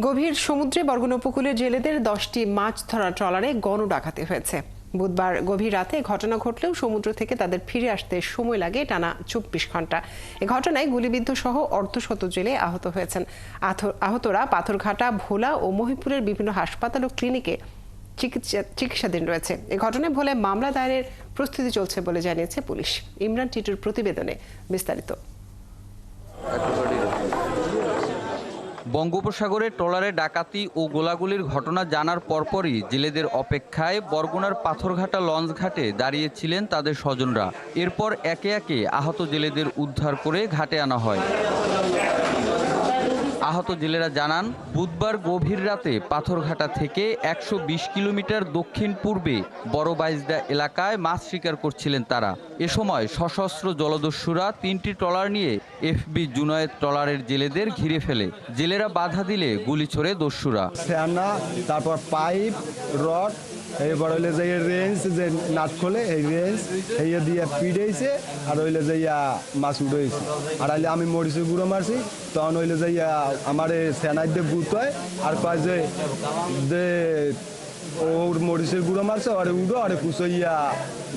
গভীর সমুদ্রে বরগুনা উপকূলের জেলেদের 10টি মাছ ধরা ট্রলারে গণডাকাতি হয়েছে। বুধবার গভীর রাতে ঘটনা ঘটলেও সমুদ্র থেকে তাদের ফিরে আসতে সময় লাগে টানা 24 ঘন্টা। এ ঘটনায় গুলিবিদ্ধ সহ অর্ধশত জেলে আহত হয়েছেন। আহতরা পাথরঘাটা, ভোলা ও মহিপুরের বিভিন্ন হাসপাতাল ও ক্লিনিকে চিকিৎসাধীন রয়েছে। এ ঘটনায় ভোলায় মামলা দায়েরের প্রস্তুতি চলছে বলে জানিয়েছে পুলিশ। ইমরান টিটুর প্রতিবেদনে বিস্তারিত। বঙ্গোপসাগরে ট্রলারে ডাকাতি ও গোলাগুলির ঘটনা জানার পরপরই জেলেদের অপেক্ষায় বরগুনার পাথরঘাটা লঞ্চ ঘাটে দাঁড়িয়েছিলেন তাদের স্বজনরা। এরপর একে একে আহত জেলেদের উদ্ধার করে ঘাটে আনা হয়। আহত জেলেরা জানান, বুধবার গভীর রাতে পাথরঘাটা থেকে 120 কিলোমিটার দক্ষিণ পূর্বে বড় বাইজদা এলাকায় মাছ শিকার করছিলেন তারা। এ সময় সশস্ত্র জলদস্যুরা 3টি ট্রলার নিয়ে এফবি জুনায়েদ ট্রলারের জেলেদের ঘিরে ফেলে। জেলেরা বাধা দিলে গুলি ছোড়ে দস্যুরা। তারপর পাইপ, রড, এবার হইলে যে রেঞ্জ যে নাট খোলে এই রেঞ্জ এই দিয়ে পিড়েছে, আর হইলে যাইয়া মাছ উঠেছে। আর হইলে আমি মরিচে গুঁড়ো মারছি, তখন হইলে যাইয়া আমার সেনাই দিয়ে বুত হয় আর কয় যে ওর মরিচের গুঁড়ো মারছে, আরে উড়ো আরে কুচইয়া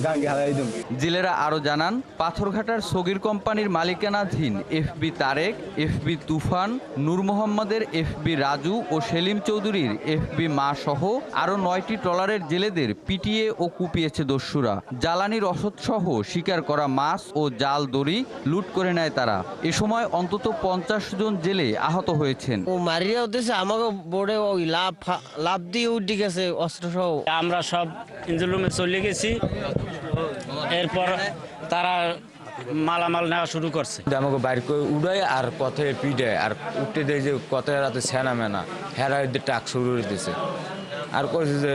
গাঙ্গে হারাই দেব। জেলেরা আরও জানান, পাথরঘাটার সগির কোম্পানির মালিকানাধীন এফবি তারেক, এফবি তুফান, নূর মোহাম্মদের এফবি রাজু ও সেলিম চৌধুরীর এফবি মা সহ আরও 9টি ট্রলারের জেলেদের পিটিয়ে ও কুপিয়েছে দস্যুরা। জ্বালানি রসদ সহ শিকার করা মাছ ও জাল দড়ি লুট করে নেয় তারা। এ সময় অন্তত 50 জন জেলে আহত হয়েছেন। ও মারিয়া উদ্দেশ্যে আমাকে বোর্ডে ওই লাভ দিয়ে উঠে গেছে অস্ত্র সহ। আমরা সব ইঞ্জিন রুমে চলে গেছি, এরপর তারা মালামাল নেওয়া শুরু করছে। আমাকে বাইর করে উড়ায় আর পথে পিঠে আর উঠতে দেয় যে পথে রাতে সেনা মেনা হেরা টাক শুরু দিতেছে আর করেছে যে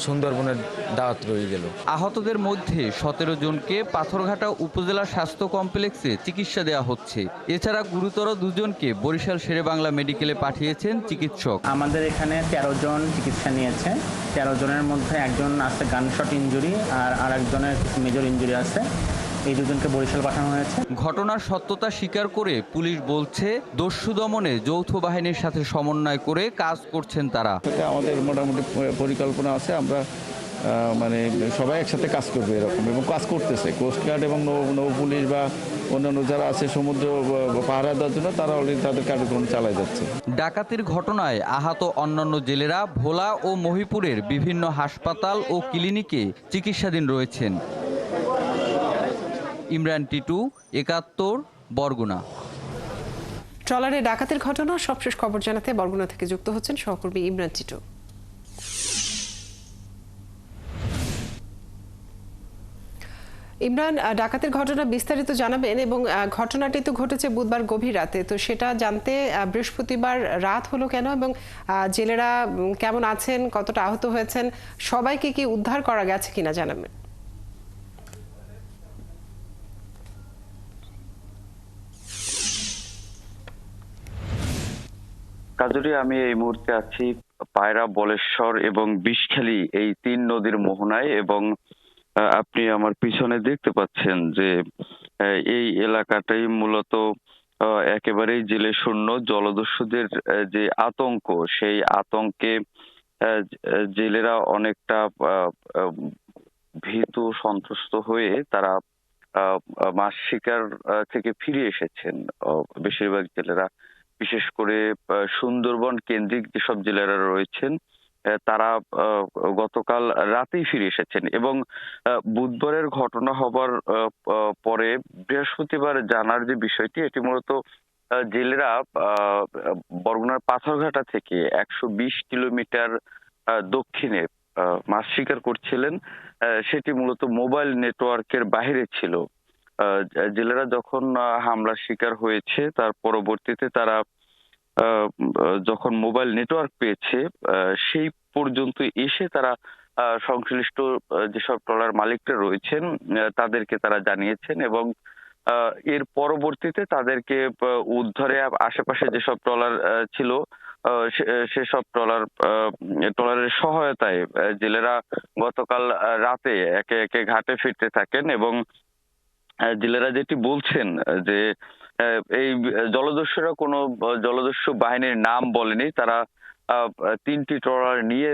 সুন্দরবনের দাওয়াত রয়ে গেল। আহতদের মধ্যে 17 জনকে পাথরঘাটা উপজেলা স্বাস্থ্য কমপ্লেক্সে চিকিৎসা দেওয়া হচ্ছে। এছাড়া গুরুতর 2 জনকে বরিশাল শেরেবাংলা মেডিকেলে পাঠিয়েছেন চিকিৎসক। আমাদের এখানে 13 জন চিকিৎসা নিয়েছে। 13 জনের মধ্যে একজন আছে গানশট ইনজুরি আর আরেকজনের মেজর ইনজুরি আছে। এই 2 জনকে বরিশাল পাঠানো হয়েছে। ঘটনার সত্যতা স্বীকার করে পুলিশ বলছে, দস্যু দমনে যৌথ বাহিনীর সাথে সমন্বয় করে কাজ করছেন তারা। আমাদের মোটামুটি পরিকল্পনা আছে, আমরা মানে সবাই একসাথে কাজ করবে এরকম, এবং কাজ করতেছে কোস্টগার্ড এবং নৌ পুলিশ বা অন্যান্য যারা আছে সমুদ্র পাহারা দেওয়ার জন্য, তারা অলরেডি তাদের কার্যক্রম চালাই যাচ্ছে। ডাকাতির ঘটনায় আহত অন্যান্য জেলেরা ভোলা ও মহিপুরের বিভিন্ন হাসপাতাল ও ক্লিনিকে চিকিৎসাধীন রয়েছেন। ইমরান টিটু, 71, বরগুনা। ট্রলারে ডাকাতির ঘটনা সবশেষ খবর জানাতে বরগুনা থেকে যুক্ত হচ্ছেন সহকর্মী ইমরান টিটু। ইমরান, ডাকাতির ঘটনা বিস্তারিত জানাবেন, এবং ঘটনাটি তো ঘটেছে বুধবার গভীর রাতে, তো সেটা জানতে বৃহস্পতিবার রাত হলো কেন, এবং জেলেরা কেমন আছেন, কতটা আহত হয়েছেন, সবাইকে কি উদ্ধার করা গেছে কিনা জানাবেন। কাজরি, আমি এই মুহূর্তে আছি পায়রা, বলেশ্বর এবং বিষখালী এই 3 নদীর মোহনায়, এবং আপনি আমার পিছনে দেখতে পাচ্ছেন যে এই এলাকাটাই মূলত একেবারেই জেলে শূন্য। জলদস্যুদের যে আতঙ্ক, সেই আতঙ্কে জেলেরা অনেকটা ভীতু সন্ত্রস্ত হয়ে তারা মাছ শিকার থেকে ফিরে এসেছেন। বেশিরভাগ জেলেরা, বিশেষ করে সুন্দরবন কেন্দ্রিক যেসব জেলেরা রয়েছেন, তারা গতকাল রাতেই ফিরে এসেছেন, এবং বুধবারের ঘটনা হবার পরে বৃহস্পতিবার জানার যে বিষয়টি, এটি মূলত জেলেরা বরগুনার পাথরঘাটা থেকে 120 কিলোমিটার দক্ষিণে মাছ শিকার করছিলেন। সেটি মূলত মোবাইল নেটওয়ার্কের বাইরে ছিল। জেলেরা যখন হামলার শিকার হয়েছে, তার পরবর্তীতে তারা যখন মোবাইল নেটওয়ার্ক পেয়েছে, সেই পর্যন্ত এসে তারা সংশ্লিষ্ট যেসব ট্রলার মালিকরা রয়েছেন তাদেরকে তারা জানিয়েছেন, এবং এর পরবর্তীতে তাদেরকে উদ্ধারে আশেপাশে যেসব ট্রলার ছিল সেসব ট্রলারের সহায়তায় জেলেরা গতকাল রাতে একে একে ঘাটে ফিরতে থাকেন। এবং জেলেরা যেটি বলছেন যে এই জলদস্যুরা কোনো জলদস্যু বাহিনীর নাম বলেনি। তারা 3টি ট্রলার নিয়ে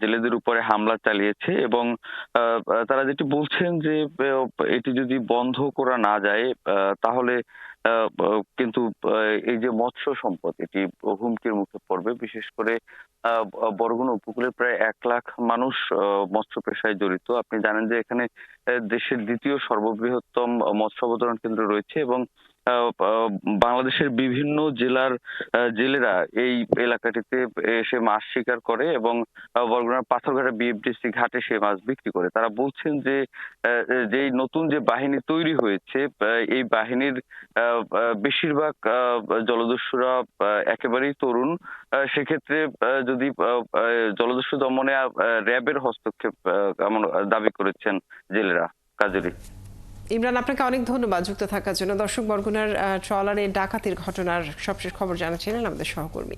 জেলেদের উপরে হামলা চালিয়েছে এবং তারা যেটি বলছেন যে এটি যদি বন্ধ করা না যায় তাহলে কিন্তু এই যে মৎস্য সম্পদ এটি হুমকির মুখে পড়বে। বিশেষ করে বরগুনা উপকূলে প্রায় 1 লাখ মানুষ মৎস্য পেশায় জড়িত। আপনি জানেন যে এখানে দেশের দ্বিতীয় সর্ববৃহত্তম মৎস্য অবতরণ কেন্দ্র রয়েছে এবং বাংলাদেশের বিভিন্ন জেলার জেলেরা এই এলাকাটিতে এসে মাছ শিকার করে এবং বরগুনার পাথরঘাটা বিএফডিসি ঘাটে সেই মাছ বিক্রি করে। তারা বলছেন যে যেই নতুন যে বাহিনী তৈরি হয়েছে এই বাহিনীর বেশিরভাগ জলদস্যুরা একেবারেই তরুণ। সেক্ষেত্রে যদি জলদস্যু দমনে র্যাবের হস্তক্ষেপ এমন দাবি করেছেন জেলেরা। কাজেরই ইমরান, আপনাকে অনেক ধন্যবাদ যুক্ত থাকার জন্য। দর্শক, বরগুনার ট্রলারে ডাকাতির ঘটনার সবশেষ খবর জানাচ্ছিলেন আমাদের সহকর্মী।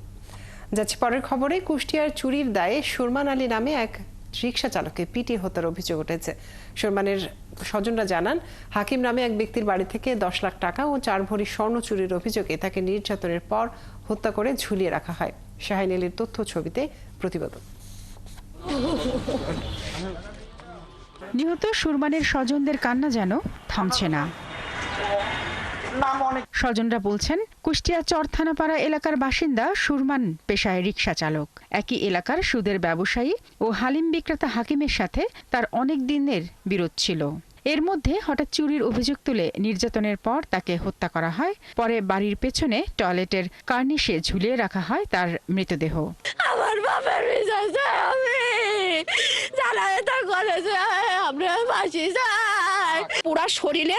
যাচ্ছে পরের খবরে। কুষ্টিয়ার চুরির দায়ে সুরমান আলী নামে এক রিকশা চালককে পিটিয়ে হত্যার অভিযোগ উঠেছে। সুরমানের স্বজনরা জানান, হাকিম নামে এক ব্যক্তির বাড়ি থেকে 10 লাখ টাকা ও 4 ভরি স্বর্ণ চুরির অভিযোগে তাকে নির্যাতনের পর হত্যা করে ঝুলিয়ে রাখা হয়। শাহিন আলীর তথ্য ছবিতে প্রতিবেদন। নিহত সুরমানের স্বজনদের কান্না যেন থামছে না। স্বজনরা বলছেন, কুষ্টিয়া চরথানাপাড়া এলাকার বাসিন্দা সুরমান পেশায় রিকশা চালক। একই এলাকার সুদের ব্যবসায়ী ও হালিম বিক্রেতা হাকিমের সাথে তার অনেক দিনের বিরোধ ছিল। এর মধ্যে হঠাৎ চুরির অভিযোগ তুলে নির্যাতনের পর তাকে হত্যা করা হয়। পরে বাড়ির পেছনে টয়লেটের কার্নিশে ঝুলিয়ে রাখা হয় তার মৃতদেহ। আমার বাবার পুরা শরীরে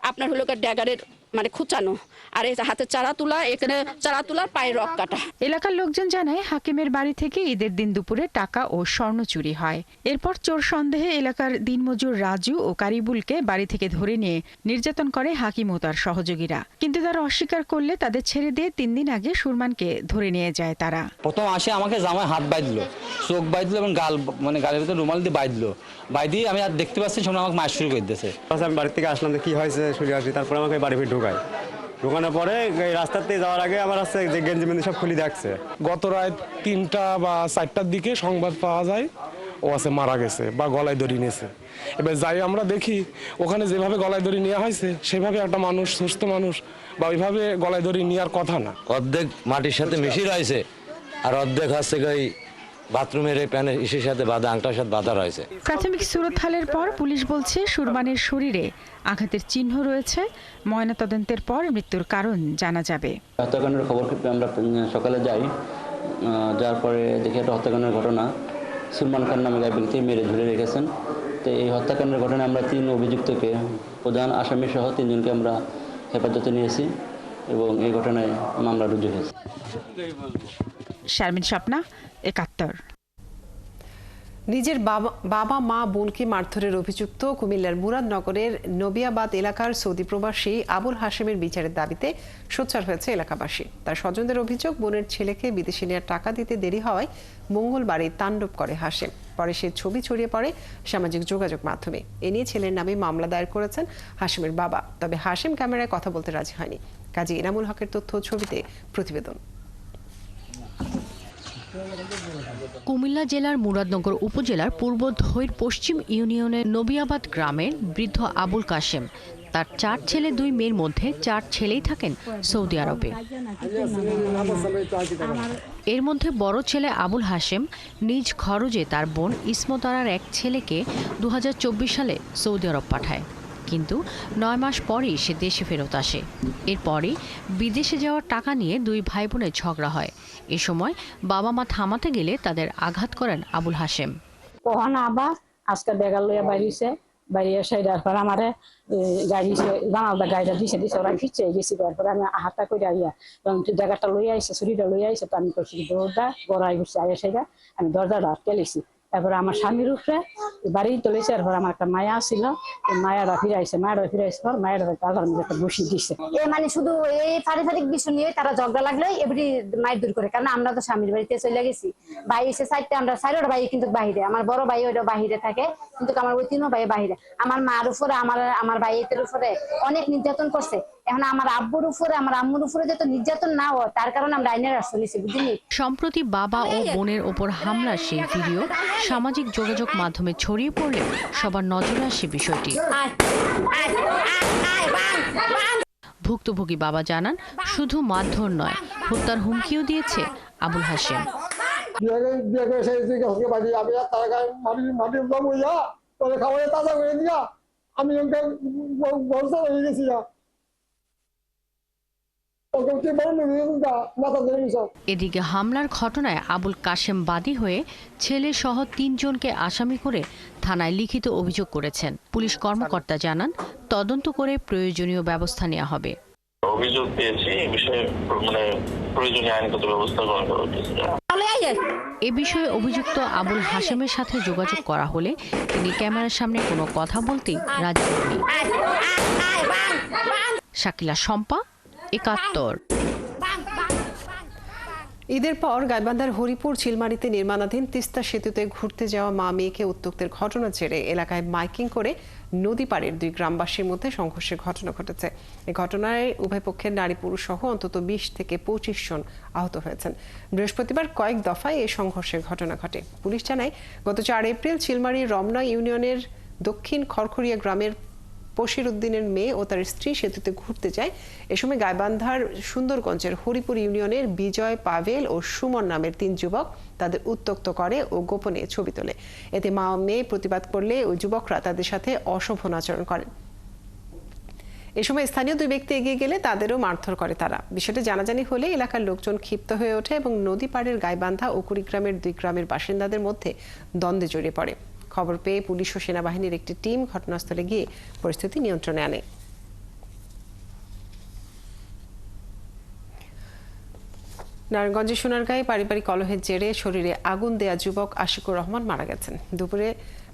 আপনার হলো ড্যাগারের মানে খুঁচানো, আর এই হাতে চারা তোলা, এখানে চারা তোলা, পায়ে রক কাটা। এলাকার লোকজন জানায়, হাকিমের বাড়ি থেকে ঈদের দিন দুপুরে টাকা ও স্বর্ণ চুরি হয়। এরপর চোর সন্দেহে এলাকার দিনমজুর রাজু ও কারিবুলকে বাড়ি থেকে ধরে নিয়ে নির্যাতন করে হাকিম ও তার সহযোগীরা। কিন্তু তারা অস্বীকার করলে তাদের ছেড়ে দিয়ে 3 দিন আগে সুরমানকে ধরে নিয়ে যায় তারা। প্রথম আসে আমাকে জামায় হাত বাঁধলো, চোখ বাঁধলো এবং গাল মানে গালের ভিতরে রুমাল দিয়ে বাঁধলো। বাঁধিয়ে আমি আর দেখতে পাচ্ছি সামনে আমাকে মাছ শুরু করে দিয়েছে। আমি বাড়ি থেকে আসলাম, কি হয়েছে শুনে আসি। তারপরে আমাকে বাড়ি ফিরে ঢোকানোর পরে রাস্তাতে যাওয়ার আগে আমার হচ্ছে যে গেঞ্জি মেঞ্জি সব খুলে দেখছে। গত রাত 3টা বা 4টার দিকে সংবাদ পাওয়া যায় ও আছে মারা গেছে বা গলায় দড়ি নিয়েছে। এবার যাই আমরা দেখি ওখানে যেভাবে গলায় দড়ি নেওয়া হয়েছে সেভাবে একটা মানুষ, সুস্থ মানুষ বা ওইভাবে গলায় দড়ি নেওয়ার কথা না। অর্ধেক মাটির সাথে মিশিয়ে রয়েছে আর অর্ধেক হচ্ছে বাথরুমের প্যানের ইসের সাথে বাঁধা, আংটার সাথে বাঁধা রয়েছে। প্রাথমিক সুরতহালের পর পুলিশ বলছে সুরমানের শরীরে আঘাতের চিহ্ন রয়েছে। ময়নাতদন্তের পর মৃত্যুর কারণ জানা যাবে। হত্যাকাণ্ডের খবর আমরা সকালে যাই, যার পরে দেখি একটা হত্যাকাণ্ডের ঘটনা। সুলমান খান নামে এক ব্যক্তি মেরে ঝুলে রেখেছেন। তো এই হত্যাকাণ্ডের ঘটনায় আমরা 3 অভিযুক্তকে, প্রধান আসামি সহ 3 জনকে আমরা হেফাজতে নিয়েছি এবং এই ঘটনায় মামলা রুজু হয়েছে। শারমিন স্বপ্না, ৭১। নিজের বাবা মা বোনকে মারধরের অভিযুক্ত কুমিল্লার মুরাদনগরের নবিয়াবাদ এলাকার সৌদি প্রবাসী আবুল হাশেমের বিচারের দাবিতে সোচ্চার হয়েছে এলাকাবাসী। তার স্বজনদের অভিযোগ, বোনের ছেলেকে বিদেশে নেওয়ার টাকা দিতে দেরি হওয়ায় মঙ্গলবারই তাণ্ডব করে হাশেম। পরে সে ছবি ছড়িয়ে পড়ে সামাজিক যোগাযোগ মাধ্যমে। এ নিয়ে ছেলের নামে মামলা দায়ের করেছেন হাশেমের বাবা। তবে হাশেম ক্যামেরায় কথা বলতে রাজি হয়নি। কাজী ইনামুল হকের তথ্য ছবিতে প্রতিবেদন। কুমিল্লা জেলার মুরাদনগর উপজেলার পূর্ব ধৈর পশ্চিম ইউনিয়নের নবিয়াবাদ গ্রামের বৃদ্ধ আবুল কাশেম তার 4 ছেলে 2 মেয়ের মধ্যে 4 ছেলেই থাকেন সৌদি আরবে। এর মধ্যে বড় ছেলে আবুল হাশেম নিজ খরচে তার বোন ইসমতারার এক ছেলেকে 2024 সালে সৌদি আরব পাঠায়। কিন্তু 9 মাস পরেই সে দেশে ফেরত আসে। এরপরই বিদেশে যাওয়ার টাকা নিয়ে 2 ভাই বোনের ঝগড়া হয়। এ সময় বাবা মা থামাতে গেলে তাদের আঘাত করেন আবুল হাশেম। আবার আজকে বেগাল লইয়া বাইরেছে, বাইরে সাইডার পর আমারে গাড়ি জানালদা গাড়িটা দিছে ওরা ফিরছে গেছি। তারপরে আমি হাতটা করে আইয়া জায়গাটা লইয়া আইসে, ছুরিটা লইয়া আইসে। তো আমি করছি দৌড়টা গড়াই ঘুরছি, আইয়া সাইডা আমি দরজাটা আটকে লেছি। তারপরে আমার স্বামীর উপরে বাড়ি চলেছে। এরপর আমার একটা মায়া ছিল, মায়াটা ফিরাইছে পর মায়ের একটা বসি দিছে। মানে শুধু এই পারিবারিক বিষয় নিয়ে তারা ঝগড়া লাগলে এবারে মায়ের দূর করে, কারণ আমরা তো স্বামীর বাড়িতে চলে গেছি। ভাই এসে সাইডতে আমরা 4টা ভাই কিন্তু বাহিরে, আমার বড় ভাই ওইটা বাহিরে থাকে, কিন্তু আমার ওই 3 ভাই বাহিরে। আমার মার উপরে আমার ভাইয়ের উপরে অনেক নির্যাতন করছে। এখন আমার আব্বুর উপরে আমার আম্মুর উপরে যত নির্যাতন না হয় তার কারণে আমরা আইনের রাস্তা নিছি, বুঝলি। সম্প্রতি বাবা ও বোনের ওপর হামলার সেই ভিডিও সামাজিক যোগাযোগ মাধ্যমে ছড়িয়ে পড়লে সবার নজরে আসে বিষয়টি। ভুক্তভোগী বাবা জানান, শুধু মারধর নয়, হত্যার হুমকিও দিয়েছে আবুল হাশেম। এদিকে হামলার ঘটনায় আবুল কাশেম বাদী হয়ে ছেলে সহ 3 জনকে আসামি করে থানায় লিখিত অভিযোগ করেছেন। পুলিশ কর্মকর্তা জানান, তদন্ত করে প্রয়োজনীয় ব্যবস্থা নেওয়া হবে। অভিযোগ পেয়েছি, এই বিষয়ে প্রয়োজনীয় আইনগত ব্যবস্থা গ্রহণ করা হচ্ছে। এ বিষয়ে অভিযুক্ত আবুল হাশেমের সাথে যোগাযোগ করা হলে তিনি ক্যামেরার সামনে কোনো কথা বলতেই রাজি হননি। শাকিলা শম্পা, ৭১। ঈদের পর গাইবান্ধার হরিপুর চিলমারিতে নির্মাণাধীন তিস্তা সেতুতে ঘুরতে যাওয়া মা মেয়েকে উত্ত্যক্তের ঘটনা জেরে এলাকায় মাইকিং করে নদী পাড়ের 2 গ্রামবাসীর মধ্যে সংঘর্ষের ঘটনা ঘটেছে। এই ঘটনায় উভয় পক্ষের নারী পুরুষ সহ অন্তত 20 থেকে 25 জন আহত হয়েছেন। বৃহস্পতিবার কয়েক দফায় এই সংঘর্ষের ঘটনা ঘটে। পুলিশ জানায়, গত 4 এপ্রিল চিলমারির রমনা ইউনিয়নের দক্ষিণ খড়খড়িয়া গ্রামের বশির উদ্দিনের মেয়ে ও তার স্ত্রী সেতুতে ঘুরতে যায়। এ সময় গাইবান্ধার সুন্দরগঞ্জের হরিপুর ইউনিয়নের বিজয়, পাভেল ও সুমন নামের 3 যুবক তাদের উত্ত্যক্ত করে ও গোপনে ছবি তোলে। এতে মা মেয়ে প্রতিবাদ করলে ওই যুবকরা তাদের সাথে অশোভন আচরণ করেন। এ সময় স্থানীয় 2 ব্যক্তি এগিয়ে গেলে তাদেরও মারধর করে তারা। বিষয়টি জানাজানি হলে এলাকার লোকজন ক্ষিপ্ত হয়ে ওঠে এবং নদী পাড়ের গাইবান্ধা ও কুড়িগ্রামের 2 গ্রামের বাসিন্দাদের মধ্যে দ্বন্দ্বে জড়িয়ে পড়ে। খবর পেয়ে পুলিশ ও সেনাবাহিনীর একটি টিম ঘটনাস্থলে গিয়ে পরিস্থিতি নিয়ন্ত্রণে আনে। নারায়ণগঞ্জের সোনারগাঁয়ে পারিবারিক কলহের জেরে শরীরে আগুন দেয়া যুবক আশিকুর রহমান মারা গেছেন।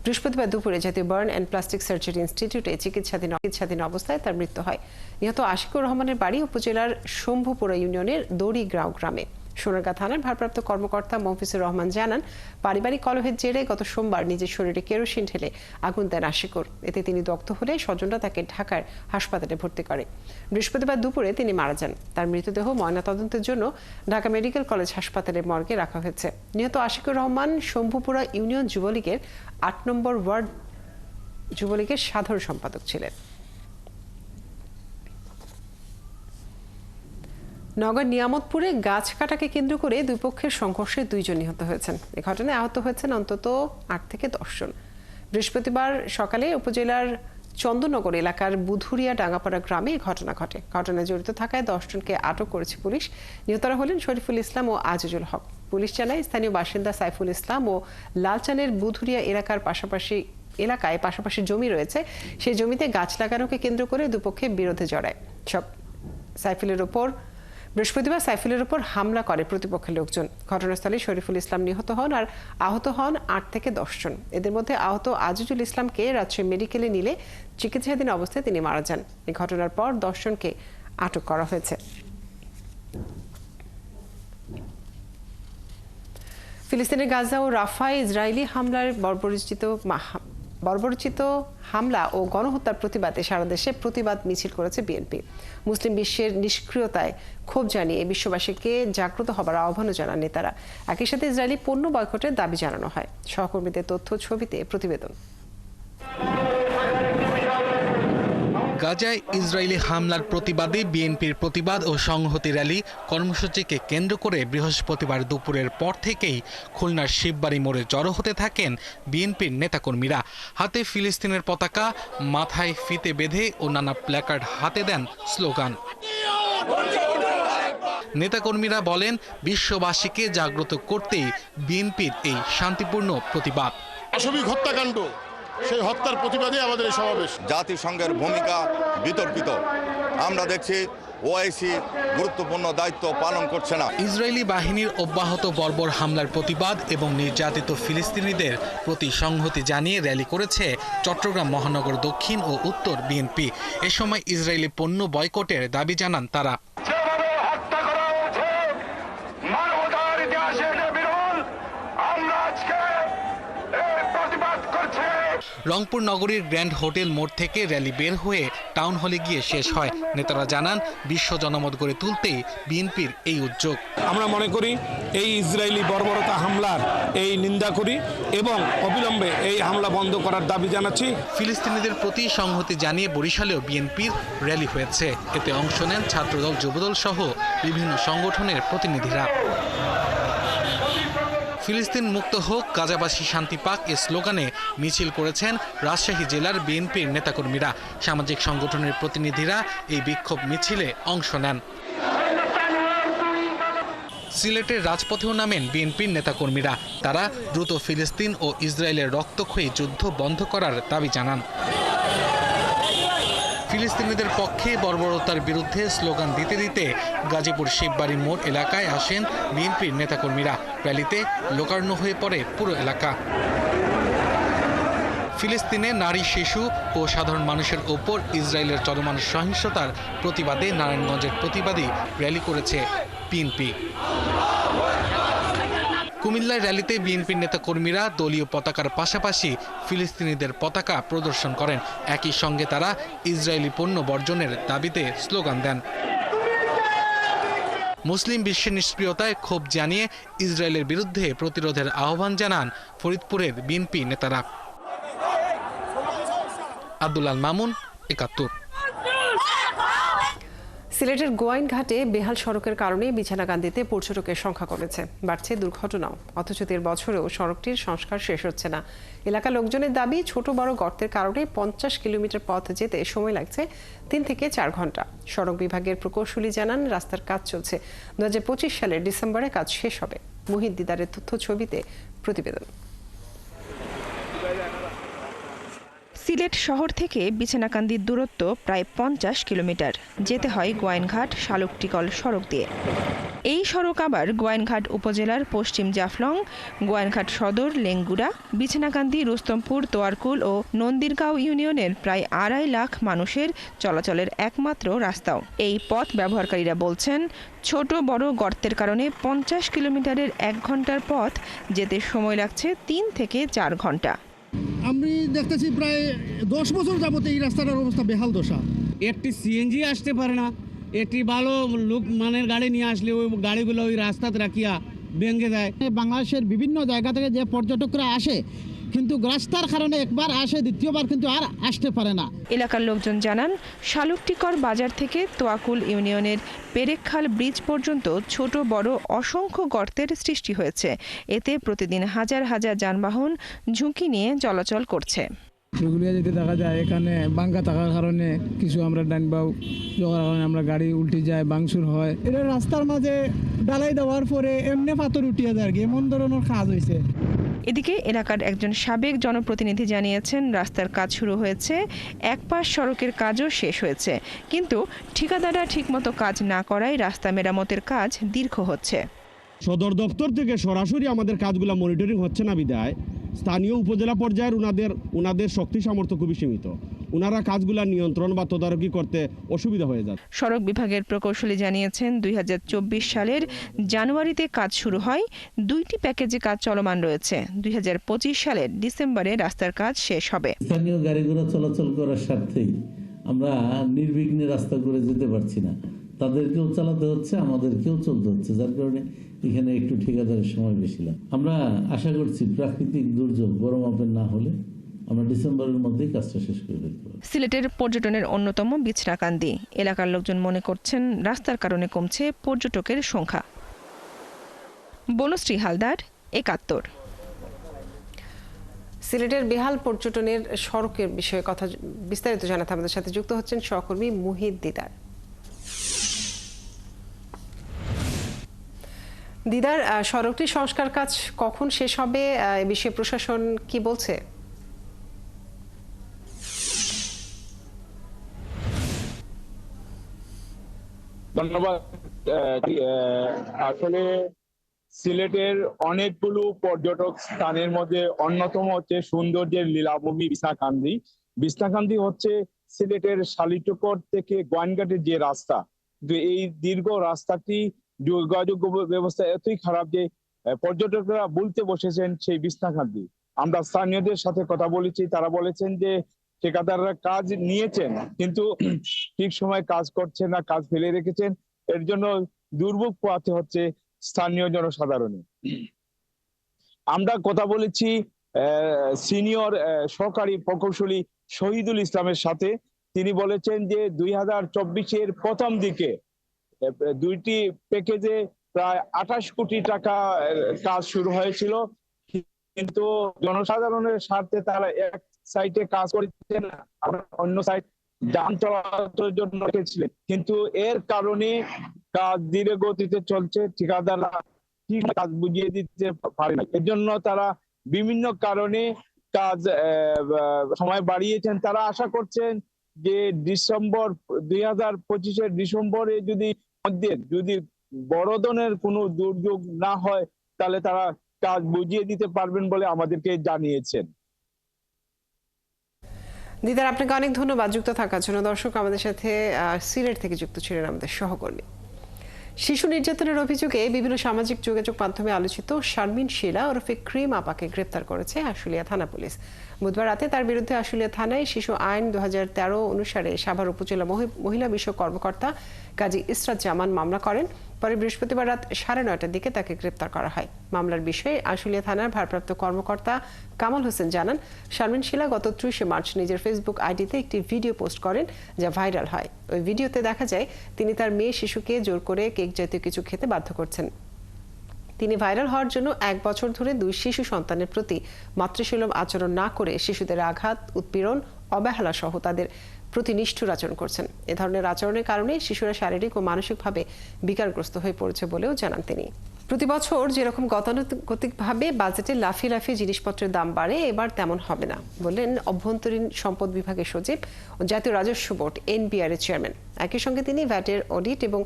বৃহস্পতিবার দুপুরে জাতীয় বার্ন অ্যান্ড প্লাস্টিক সার্জারি ইনস্টিটিউটে চিকিৎসাধীন অবস্থায় তার মৃত্যু হয়। নিহত আশিকুর রহমানের বাড়ি উপজেলার শম্ভুপুরা ইউনিয়নের দড়িগ্রাও গ্রামে। সোনারগাঁ থানার ভারপ্রাপ্ত কর্মকর্তা মফিজুর রহমান জানান, পারিবারিক কলহের জেরে গত সোমবার নিজের শরীরে কেরোসিন ঢেলে আগুন দেন আশিকুর। এতে তিনি দগ্ধ হলে স্বজনরা তাকে ঢাকার হাসপাতালে ভর্তি করে। বৃহস্পতিবার দুপুরে তিনি মারা যান। তার মৃতদেহ ময়নাতদন্তের জন্য ঢাকা মেডিকেল কলেজ হাসপাতালের মর্গে রাখা হয়েছে। নিহত আশিকুর রহমান শম্ভুপুরা ইউনিয়ন যুবলীগের 8 নম্বর ওয়ার্ড যুবলীগের সাধারণ সম্পাদক ছিলেন। নগর নিয়ামতপুরে গাছ কাটাকে কেন্দ্র করে 2 পক্ষের সংঘর্ষে 2 জন নিহত হয়েছেন। এই ঘটনায় আহত হয়েছেন অন্তত 8 থেকে 10 জন। বৃহস্পতিবার সকালে উপজেলার চন্দননগর এলাকার বুধুরিয়া ডাঙ্গাপাড়া গ্রামে ঘটনা ঘটে। ঘটনায় জড়িত থাকায় 10 জনকে আটক করেছে পুলিশ। নিহতরা হলেন শরীফুল ইসলাম ও আজিজুল হক। পুলিশ জানায়, স্থানীয় বাসিন্দা সাইফুল ইসলাম ও লালচানের বুধুরিয়া এলাকায় পাশাপাশি জমি রয়েছে। সেই জমিতে গাছ লাগানোকে কেন্দ্র করে 2 পক্ষে বিরোধে জড়ায়। বৃহস্পতিবার সাইফুলের উপর হামলা করে প্রতিপক্ষের লোকজন। ঘটনাস্থলে শরীফুল ইসলাম নিহত হন আর আহত হন 8 থেকে 10 জন। এদের মধ্যে আহত আজিজুল ইসলামকে রাজশাহী মেডিকেলে নিলে চিকিৎসাধীন অবস্থায় তিনি মারা যান। এই ঘটনার পর 10 জনকে আটক করা হয়েছে। ফিলিস্তিনের গাজা ও রাফায় ইসরায়েলি হামলার বর্বরোচিত হামলা ও গণহত্যার প্রতিবাদে সারা দেশে প্রতিবাদ মিছিল করেছে বিএনপি। মুসলিম বিশ্বের নিষ্ক্রিয়তায় ক্ষোভ জানিয়ে বিশ্ববাসীকে জাগ্রত হবার আহ্বানও জানান নেতারা। একই সাথে ইসরায়েলি পণ্য বয়কটের দাবি জানানো হয়। সহকর্মীদের তথ্য ছবিতে প্রতিবেদন। গাজায় ইসরায়েলি হামলার প্রতিবাদে বিএনপির প্রতিবাদ ও সংহতি র্যালি কর্মসূচিকে কেন্দ্র করে বৃহস্পতিবার দুপুরের পর থেকেই খুলনার শিববাড়ি মোড়ে জড়ো হতে থাকেন বিএনপির নেতাকর্মীরা। হাতে ফিলিস্তিনের পতাকা, মাথায় ফিতে বেঁধে ও নানা প্ল্যাকার্ড হাতে দেন স্লোগান। নেতাকর্মীরা বলেন, বিশ্ববাসীকে জাগ্রত করতেই বিএনপির এই শান্তিপূর্ণ প্রতিবাদ। পাশবিক হত্যাকাণ্ড, সেই হত্যার প্রতিবাদে আমাদের এই সমাবেশ। জাতিসংঘের ভূমিকা বিতর্কিত। আমরা দেখছি ওআইসি গুরুত্বপূর্ণ দায়িত্ব পালন করছে না। ইসরায়েলি বাহিনীর অব্যাহত বর্বর হামলার প্রতিবাদ এবং নির্যাতিত ফিলিস্তিনিদের প্রতি সংহতি জানিয়ে র্যালি করেছে চট্টগ্রাম মহানগর দক্ষিণ ও উত্তর বিএনপি। এ সময় ইসরায়েলি পণ্য বয়কটের দাবি জানান তারা। রংপুর নগরীর গ্র্যান্ড হোটেল মোড় থেকে র্যালি বের হয়ে টাউন হলে গিয়ে শেষ হয়। নেতারা জানান বিশ্ব জনমত গড়ে তুলতেই বিএনপির এই উদ্যোগ। আমরা মনে করি এই ইসরায়েলি বর্বরতা হামলার এই নিন্দা করি এবং অবিলম্বে এই হামলা বন্ধ করার দাবি জানাচ্ছি। ফিলিস্তিনিদের প্রতি সংহতি জানিয়ে বরিশালেও বিএনপির র্যালি হয়েছে। এতে অংশ নেন ছাত্রদল, যুবদল সহ বিভিন্ন সংগঠনের প্রতিনিধিরা। ফিলিস্তিন মুক্ত হোক, গাজাবাসী শান্তি পাক এ স্লোগানে মিছিল করেছেন রাজশাহী জেলার বিএনপির নেতাকর্মীরা। সামাজিক সংগঠনের প্রতিনিধিরা এই বিক্ষোভ মিছিলে অংশ নেন। সিলেটের রাজপথেও নামেন বিএনপির নেতাকর্মীরা। তারা দ্রুত ফিলিস্তিন ও ইসরায়েলের রক্তক্ষয়ী যুদ্ধ বন্ধ করার দাবি জানান। ফিলিস্তিনিদের পক্ষে বর্বরতার বিরুদ্ধে স্লোগান দিতে দিতে গাজীপুর শিববাড়ি মোড় এলাকায় আসেন বিএনপির নেতাকর্মীরা। র্যালিতে লোকারণ্য হয়ে পড়ে পুরো এলাকা। ফিলিস্তিনে নারী, শিশু ও সাধারণ মানুষের ওপর ইসরায়েলের চলমান সহিংসতার প্রতিবাদে নারায়ণগঞ্জের প্রতিবাদী র্যালি করেছে বিএনপি। কুমিল্লার র্যালিতে বিএনপির নেতাকর্মীরা দলীয় পতাকার পাশাপাশি ফিলিস্তিনিদের পতাকা প্রদর্শন করেন। একই সঙ্গে তারা ইসরায়েলি পণ্য বর্জনের দাবিতে স্লোগান দেন। মুসলিম বিশ্বের নিষ্ক্রিয়তায় ক্ষোভ জানিয়ে ইসরায়েলের বিরুদ্ধে প্রতিরোধের আহ্বান জানান ফরিদপুরের বিএনপি নেতারা। আব্দুল আল মামুন, ৭১। সিলেটের গোয়াইনঘাটে বেহাল সড়কের কারণে বিছানাকান্দিতে পর্যটকের সংখ্যা কমেছে, বাড়ছে দুর্ঘটনাও। অথচ ১৩ বছরেও সড়কটির সংস্কার শেষ হচ্ছে না। এলাকার লোকজনের দাবি, ছোট বড় গর্তের কারণে ৫০ কিলোমিটার পথ যেতে সময় লাগছে ৩ থেকে ৪ ঘন্টা। সড়ক বিভাগের প্রকৌশলী জানান, রাস্তার কাজ চলছে। ২০২৫ সালের ডিসেম্বরে কাজ শেষ হবে। মুহিত দিদারের তথ্য ছবিতে প্রতিবেদন। সিলেট শহর থেকে বিছানাকান্দির দূরত্ব প্রায় ৫০ কিলোমিটার। যেতে হয় গোয়াইনঘাট শালুকটিকল সড়ক দিয়ে। এই সড়ক আবার গোয়াইনঘাট উপজেলার পশ্চিম জাফলং, গোয়াইনঘাট সদর, লেঙ্গুড়া, বিছানাকান্দি, রুস্তমপুর, তোয়ারকুল ও নন্দীরগাঁও ইউনিয়নের প্রায় ২.৫ লাখ মানুষের চলাচলের একমাত্র রাস্তাও। এই পথ ব্যবহারকারীরা বলছেন, ছোট বড় গর্তের কারণে ৫০ কিলোমিটারের ১ ঘন্টার পথ যেতে সময় লাগছে ৩ থেকে ৪ ঘন্টা। আমি দেখতেছি প্রায় 10 বছর যাবত এই রাস্তাটার অবস্থা বেহাল দশা। একটি সিএনজি আসতে পারে না, একটি ভালো লোক মানের গাড়ি নিয়ে আসলে ওই গাড়িগুলো ওই রাস্তাতে রাখিয়া ভেঙে যায়। বাংলাদেশের বিভিন্ন জায়গা থেকে যে পর্যটকরা আসে, কিন্তু রাস্তার কারণে একবার আসে, দ্বিতীয়বার কিন্তু আর আসতে পারে না। এলাকার লোকজন জানান, শালুকটিকর বাজার থেকে তোয়াকুল ইউনিয়নের পেরেকখাল ব্রিজ পর্যন্ত ছোট বড় অসংখ্য গর্তের সৃষ্টি হয়েছে। এতে প্রতিদিন হাজার হাজার যানবাহন ঝুঁকি নিয়ে চলাচল করছে। এগুলিয়া যেতে দেখা যায়, এখানে বাঙ্কা থাকার কারণে কিছু আমরা ডানবাউ জোগাড় কারণে আমরা গাড়ি উল্টে যায়, বাংসুর হয়। এটা রাস্তার মাঝে ডালাই দেওয়ার পরে এমনি পাথর উঠিয়ে যায়, এমন ধরনের কাজ হয়েছে। এদিকে এলাকার একজন সাবেক জনপ্রতিনিধি জানিয়েছেন, রাস্তার কাজ শুরু হয়েছে, এক পাশ সড়কের কাজও শেষ হয়েছে, কিন্তু ঠিকাদাররা ঠিকমতো কাজ না করায় রাস্তা মেরামতের কাজ দীর্ঘ হচ্ছে। সদর দপ্তর থেকে সরাসরি আমাদের কাজগুলো মনিটরিং হচ্ছে না বিধায় স্থানীয় উপজেলা পর্যায়ের উনাদের শক্তি সামর্থ্য খুবই সীমিত। উনারা কাজগুলা নিয়ন্ত্রণ বা তদারকি করতে অসুবিধা হয়ে যায়। সড়ক বিভাগের প্রকৌশলী জানিয়েছেন, ২০২৪ সালের জানুয়ারিতে কাজ শুরু হয়। 2টি প্যাকেজে কাজ চলমান রয়েছে। ২০২৫ সালের ডিসেম্বরে রাস্তার কাজ শেষ হবে। স্থানীয় গাড়িগুলো চলাচল করার স্বার্থেই আমরা নির্বিঘ্নে রাস্তা করে যেতে পারছি না। তাদেরকেও চালাতে হচ্ছে, আমাদেরকেও চলতে হচ্ছে, যার কারণে এখানে একটু ঠিকাদারের সময় বেশি লাগে। আমরা আশা করছি প্রাকৃতিক দুর্যোগ বড় মাপের না হলে আমরা ডিসেম্বরের মধ্যেই কাজটা শেষ করে ফেলতে পারব। সিলেটের পর্যটনের অন্যতম বিছনাকান্দি। এলাকার লোকজন মনে করছেন, রাস্তার কারণে কমছে পর্যটকের সংখ্যা। বনশ্রী হালদার, ৭১। সিলেটের বেহাল পর্যটনের সড়কের বিষয়ে কথা বিস্তারিত জানাতে আমাদের সাথে যুক্ত হচ্ছেন সহকর্মী মুহিত দিদার। দিদার, সড়কটির সংস্কার কাজ কখন শেষ হবে, এ বিষয়ে প্রশাসন কি বলছে? ধন্যবাদ। আসলে সিলেটের অনেকগুলো পর্যটক স্থানের মধ্যে অন্যতম হচ্ছে সৌন্দর্যের লীলাভূমি বিছনাকান্দি। বিছনাকান্দি হচ্ছে সিলেটের শালিটকর থেকে গোয়াইনঘাটের যে রাস্তা, এই দীর্ঘ রাস্তাটি যোগাযোগ ব্যবস্থা এতই খারাপ যে পর্যটকরা বলতে বসেছেন সেই বিছনাকান্দি। আমরা স্থানীয়দের সাথে কথা বলেছি, তারা বলেছেন যে ঠিকাদাররা কাজ নিয়েছেন কিন্তু ঠিক সময় কাজ করছেন না, কাজ ফেলে রেখেছেন। এর জন্য দুর্ভোগ পোহাতে হচ্ছে স্থানীয় জনসাধারণের। আমরা কথা বলেছি সিনিয়র সহকারী প্রকৌশলী শহীদুল ইসলামের সাথে। তিনি বলেছেন যে 2024-এর প্রথম দিকে 2টি প্যাকেজে প্রায় 28 কোটি টাকা কাজ শুরু হয়েছিল, কিন্তু জনসাধারণের স্বার্থে তারা এক সাইটে কাজ করছেন, অন্য সাইট যান চলাচলের জন্য রেখেছিলেন, কিন্তু এর কারণে কাজ ধীরে গতিতে চলছে। ঠিকাদাররা ঠিক কাজ বুঝিয়ে দিতে পারে না, এর জন্য তারা বিভিন্ন কারণে কাজ সময় বাড়িয়েছেন। তারা আশা করছেন যে 2025-এর ডিসেম্বরে যদি বড় ধরনের কোনো দুর্যোগ না হয় তাহলে তারা কাজ বুঝিয়ে দিতে পারবেন বলে আমাদেরকে জানিয়েছেন। দিদার, আপনাকে অনেক ধন্যবাদ যুক্ত থাকার জন্য। দর্শক, আমাদের সাথে সিলেট থেকে যুক্ত ছিলেন আমাদের সহকর্মী। শিশু নির্যাতনের অভিযোগে বিভিন্ন সামাজিক যোগাযোগ মাধ্যমে আলোচিত শারমিন শিলা ওরফে ক্রিম আপাকে গ্রেপ্তার করেছে আশুলিয়া থানা পুলিশ। বুধবার রাতে তার বিরুদ্ধে আশুলিয়া থানায় শিশু আইন 2013 অনুসারে সাভার উপজেলা মহিলা বিষয়ক কর্মকর্তা কাজী ইসরাত জামান মামলা করেন। পরে বৃহস্পতিবার রাত 9:30টার দিকে তাকে গ্রেপ্তার করা হয়। মামলার বিষয়ে আশুলিয়া থানার ভারপ্রাপ্ত কর্মকর্তা কামাল হোসেন জানান, শারমিন শিলা গত 30 মার্চ নিজের ফেসবুক আইডিতে একটি ভিডিও পোস্ট করেন যা ভাইরাল হয়। ওই ভিডিওতে দেখা যায় তিনি তার মেয়ে শিশুকে জোর করে কেক জাতীয় কিছু খেতে বাধ্য করছেন। তিনি ভাইরাল হওয়ার জন্য 1 বছর ধরে 2 শিশু সন্তানের প্রতি মাতৃসুলভ আচরণ না করে শিশুদের আঘাত, উৎপীড়ন, অবহেলা সহ তাদের প্রতি নিষ্ঠুর আচরণ করছেন। এ ধরনের আচরণের কারণে শিশুরা শারীরিক ও মানসিকভাবে বিকারগ্রস্ত হয়ে পড়েছে বলেও জানান তিনি। প্রতি বছর যেরকম গতানুগতিকভাবে বাজেটে লাফিয়ে লাফিয়ে জিনিসপত্রের দাম বাড়ে, এবার তেমন হবে না বললেন অভ্যন্তরীণ সম্পদ বিভাগের সচিব ও জাতীয় রাজস্ব বোর্ড NBR এর চেয়ারম্যান। একই সঙ্গে তিনি ভ্যাটের অডিট এবং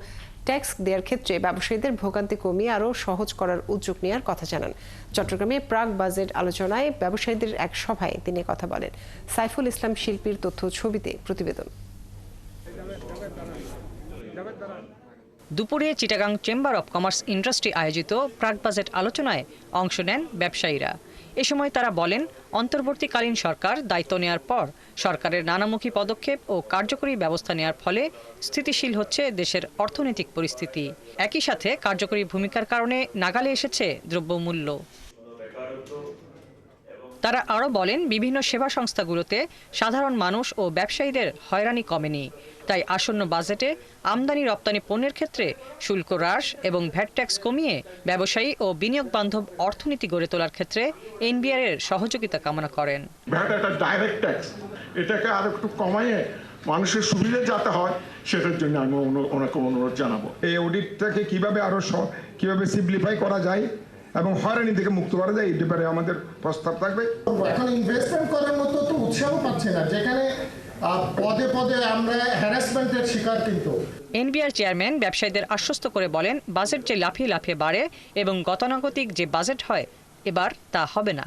ট্যাক্স দেওয়ার ক্ষেত্রে ব্যবসায়ীদের ভোগান্তি কমিয়ে আরও সহজ করার উদ্যোগ নেওয়ার কথা জানান। চট্টগ্রামে প্রাক বাজেট আলোচনায় ব্যবসায়ীদের এক সভায় তিনি কথা বলেন। সাইফুল ইসলাম শিল্পীর তথ্য ছবিতে প্রতিবেদন। দুপুরে Chittagong chamber of commerce industry আয়োজিত প্রাক বাজেট আলোচনায় অংশ নেন ব্যবসায়ীরা। এ সময় তারা বলেন, অন্তর্বর্তীকালীন সরকার দায়িত্ব নেওয়ার পর সরকারের নানামুখী পদক্ষেপ ও কার্যকরী ব্যবস্থা নেওয়ার ফলে স্থিতিশীল হচ্ছে দেশের অর্থনৈতিক পরিস্থিতি। একই সাথে কার্যকরী ভূমিকার কারণে নাগালে এসেছে দ্রব্যমূল্য। তারা আরও বলেন, বিভিন্ন সেবা সংস্থাগুলোতে সাধারণ মানুষ ও ব্যবসায়ীদের হয়রানি কমেনি। তাই আসন্ন বাজেটে আমদানি রপ্তানি পণ্যের ক্ষেত্রে শুল্ক হ্রাস এবং ভ্যাট ট্যাক্স কমিয়ে ব্যবসায়ী ও বিনিয়োগ বান্ধব অর্থনীতি গড়ে তোলার ক্ষেত্রে NBR এর সহযোগিতা কামনা করেন। ভ্যাট একটা ডাইরেক্ট ট্যাক্স, এটাকে আর একটু কমাইয়ে মানুষের সুবিধা যাতে হয় সেটার জন্য আমি ওনাকে অনুরোধ জানাবো। এই অডিটটাকে কিভাবে সিম্পলিফাই করা যায় এবং হয়রানি থেকে মুক্ত করা যায়, এই ব্যাপারে আমাদের প্রস্তাব থাকবে। এখন ইনভেস্টমেন্ট করার মতো তো উৎসাহ পাচ্ছে না, যেখানে পদে পদে আমরা হ্যারাসমেন্টের শিকার। কিন্তু NBR চেয়ারম্যান ব্যবসায়ীদের আশ্বস্ত করে বলেন, বাজেট যে লাফিয়ে লাফিয়ে বাড়ে এবং গতানুগতিক যে বাজেট হয় এবার তা হবে না।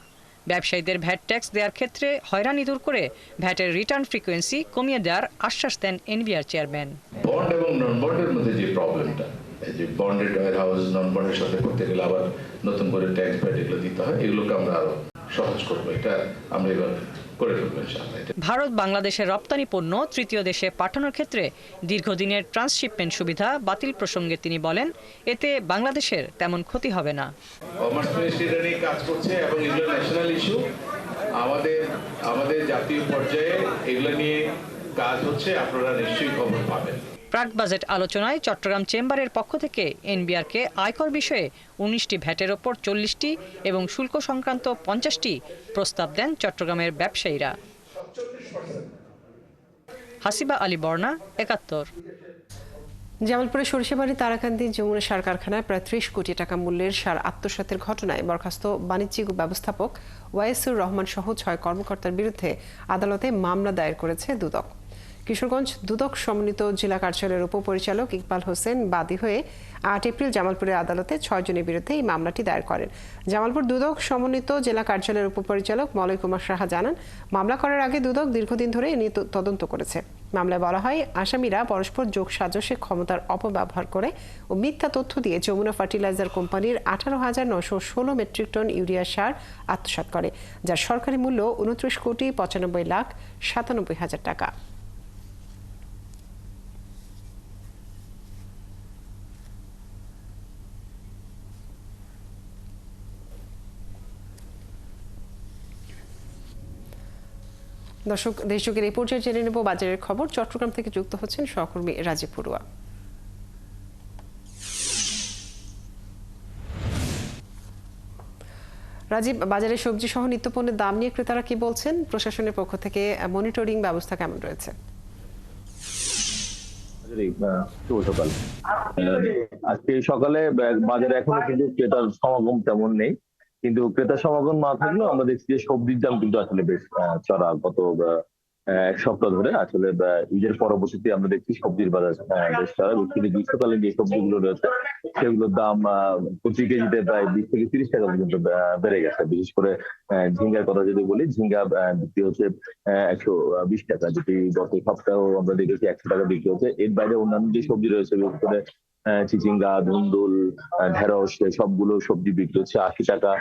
ব্যবসায়ীদের ভ্যাট ট্যাক্স দেওয়ার ক্ষেত্রে হয়রানি দূর করে ভ্যাটের রিটার্ন ফ্রিকোয়েন্সি কমিয়ে দেওয়ার আশ্বাস দেন NBR চেয়ারম্যান। বন্ড এবং নন বন্ডের মধ্যে যে প্রবলেমটা, যে বন্ডেড ওয়্যার হাউস নন বন্ডের সাথে করতে গেলে আবার নতুন করে ট্যাক্স ভ্যাট এগুলো দিতে হয়, এগুলোকে আমরা আরো সহজ করবো। এটা আমরা এবার করে ফেলবো ইনশাআল্লাহ। ভারত বাংলাদেশের রপ্তানি পণ্য তৃতীয় দেশে পাঠানোর ক্ষেত্রে দীর্ঘদিনের ট্রান্সশিপমেন্ট সুবিধা বাতিল প্রসঙ্গে তিনি বলেন, এতে বাংলাদেশের তেমন ক্ষতি হবে না। কমার্স মিনিস্ট্রি এটা নিয়ে কাজ করছে এবং এগুলো ন্যাশনাল ইস্যু। আমাদের জাতীয় পর্যায়ে এগুলো নিয়ে কাজ হচ্ছে, আপনারা নিশ্চয়ই খবর পাবেন। প্রাক বাজেট আলোচনায় চট্টগ্রাম চেম্বারের পক্ষ থেকে NBR-কে আয়কর বিষয়ে 19টি ভ্যাটের ওপর 40টি এবং শুল্ক সংক্রান্ত 50টি প্রস্তাব দেন চট্টগ্রামের ব্যবসায়ীরা। হাসিবা আলী বর্ণা, 71। জামালপুরের সরিষাবাড়ি তারাকান্দি যমুনা সার কারখানায় প্রায় 30 কোটি টাকা মূল্যের সার আত্মসাতের ঘটনায় বরখাস্ত বাণিজ্যিক ব্যবস্থাপক ওয়াইসুর রহমান সহ 6 কর্মকর্তার বিরুদ্ধে আদালতে মামলা দায়ের করেছে দুদক। কিশোরগঞ্জ দুদক সমন্বিত জেলা কার্যালয়ের উপপরিচালক ইকবাল হোসেন বাদী হয়ে 8 এপ্রিল জামালপুরের আদালতে 6 জনের বিরুদ্ধে এই মামলাটি দায়ের করেন। জামালপুর দুদক সমন্বিত জেলা কার্যালয়ের উপপরিচালক মলয় কুমার সাহা জানান, মামলা করার আগে দুদক দীর্ঘদিন ধরে এ নিয়ে তদন্ত করেছে। মামলায় বলা হয়, আসামিরা পরস্পর যোগসাজশে ক্ষমতার অপব্যবহার করে ও মিথ্যা তথ্য দিয়ে যমুনা ফার্টিলাইজার কোম্পানির 18,916 মেট্রিক টন ইউরিয়া সার আত্মসাৎ করে, যার সরকারি মূল্য 29,95,97,000 টাকা। দর্শক, দেশযোগের এই পর্যায়ে জেনে নেব বাজারের খবর। চট্টগ্রাম থেকে যুক্ত হচ্ছেন সহকর্মী রাজীব পড়ুয়া। রাজীব, বাজারে সবজি সহ নিত্যপণ্যের দাম নিয়ে ক্রেতারা কি বলছেন? প্রশাসনের পক্ষ থেকে মনিটরিং ব্যবস্থা কেমন রয়েছে? আজকে সকালে বাজারে এখনো কিন্তু ক্রেতার সমাগম তেমন নেই, কিন্তু ক্রেতার সমাগম না থাকলেও আমরা দেখছি যে সবজির দাম কিন্তু আসলে বেশ চড়া। গত এক সপ্তাহ ধরে আসলে ঈদের পরবর্তীতে আমরা দেখছি সবজির বাজার বেশ চড়া। কিন্তু গ্রীষ্মকালীন যে সবজিগুলো রয়েছে সেগুলোর দাম প্রতি কেজিতে প্রায় 20 থেকে 30 টাকা পর্যন্ত বেড়ে গেছে। বিশেষ করে ঝিঙ্গার কথা যদি বলি, ঝিঙ্গা বিক্রি হচ্ছে 120 টাকা, যেটি গত সপ্তাহ আমরা দেখেছি 100 টাকা বিক্রি হচ্ছে। এর বাইরে অন্যান্য যে সবজি রয়েছে, বিশেষ করে চিচিঙ্গা, ধুন্দুল, ঢেঁড়স, সবগুলো সবজি বিক্রি হচ্ছে 80 টাকা,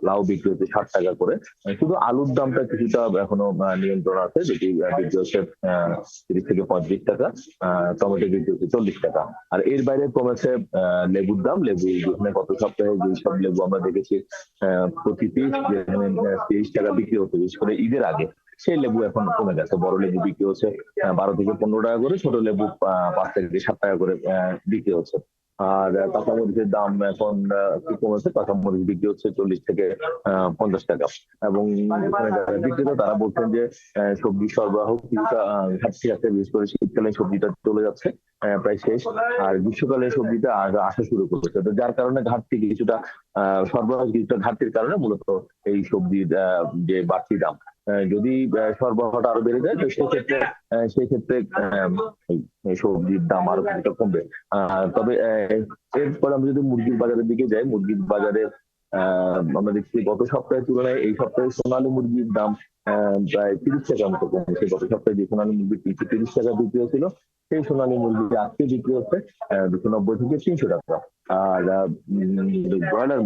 লাউ বিক্রি হচ্ছে 60 টাকা করে। শুধু আলুর দামটা কিছুটা এখনো নিয়ন্ত্রণ আছে, যেটি বিক্রি হচ্ছে 30 থেকে 35 টাকা, টমেটো বিক্রি হচ্ছে 40 টাকা। আর এর বাইরে কমেছে লেবুর দাম। লেবু যেখানে গত সপ্তাহে যেসব লেবু আমরা দেখেছি প্রতি পিস যেখানে 30 টাকা বিক্রি হতো বিশেষ করে ঈদের আগে, সেই লেবু এখন কমে গেছে। বড় লেবু বিক্রি হচ্ছে 12 থেকে 15 টাকা করে, ছোট লেবু 5 থেকে 7 টাকা করে বিক্রি হচ্ছে। আর কাঁচামরিচের দাম এখন একটু কমেছে, কাঁচামরিচ বিক্রি হচ্ছে 40 থেকে 50 টাকা। এবং বিক্রেতা তারা বলছেন যে সবজি সরবরাহ কিছুটা ঘাটতি আছে, বিশেষ করে শীতকালীন সবজিটা চলে যাচ্ছে প্রায় শেষ, আর গ্রীষ্মকালীন সবজিটা আসা শুরু করেছে। তো যার কারণে ঘাটতি কিছুটা সরবরাহ কিছুটা ঘাটতির কারণে মূলত এই সবজির যে বাড়তি দাম। যদি সরবরাহটা আরো বেড়ে যায় তো সেক্ষেত্রে সবজির দাম আরো কিছুটা কমবে। তবে এরপর আমরা যদি মুরগির বাজারের দিকে যাই, মুরগির বাজারে আমরা দেখছি গত সপ্তাহের তুলনায় এই সপ্তাহে সোনালী মুরগির দাম প্রায় 30 টাকার মতো কমেছে। গত সপ্তাহে যে সোনালী মুরগি 30 টাকা বিক্রি হয়েছিল, সেই সোনালী মুরগি আজকে বিক্রি হচ্ছে 290 থেকে 300 টাকা। আর ব্রয়লার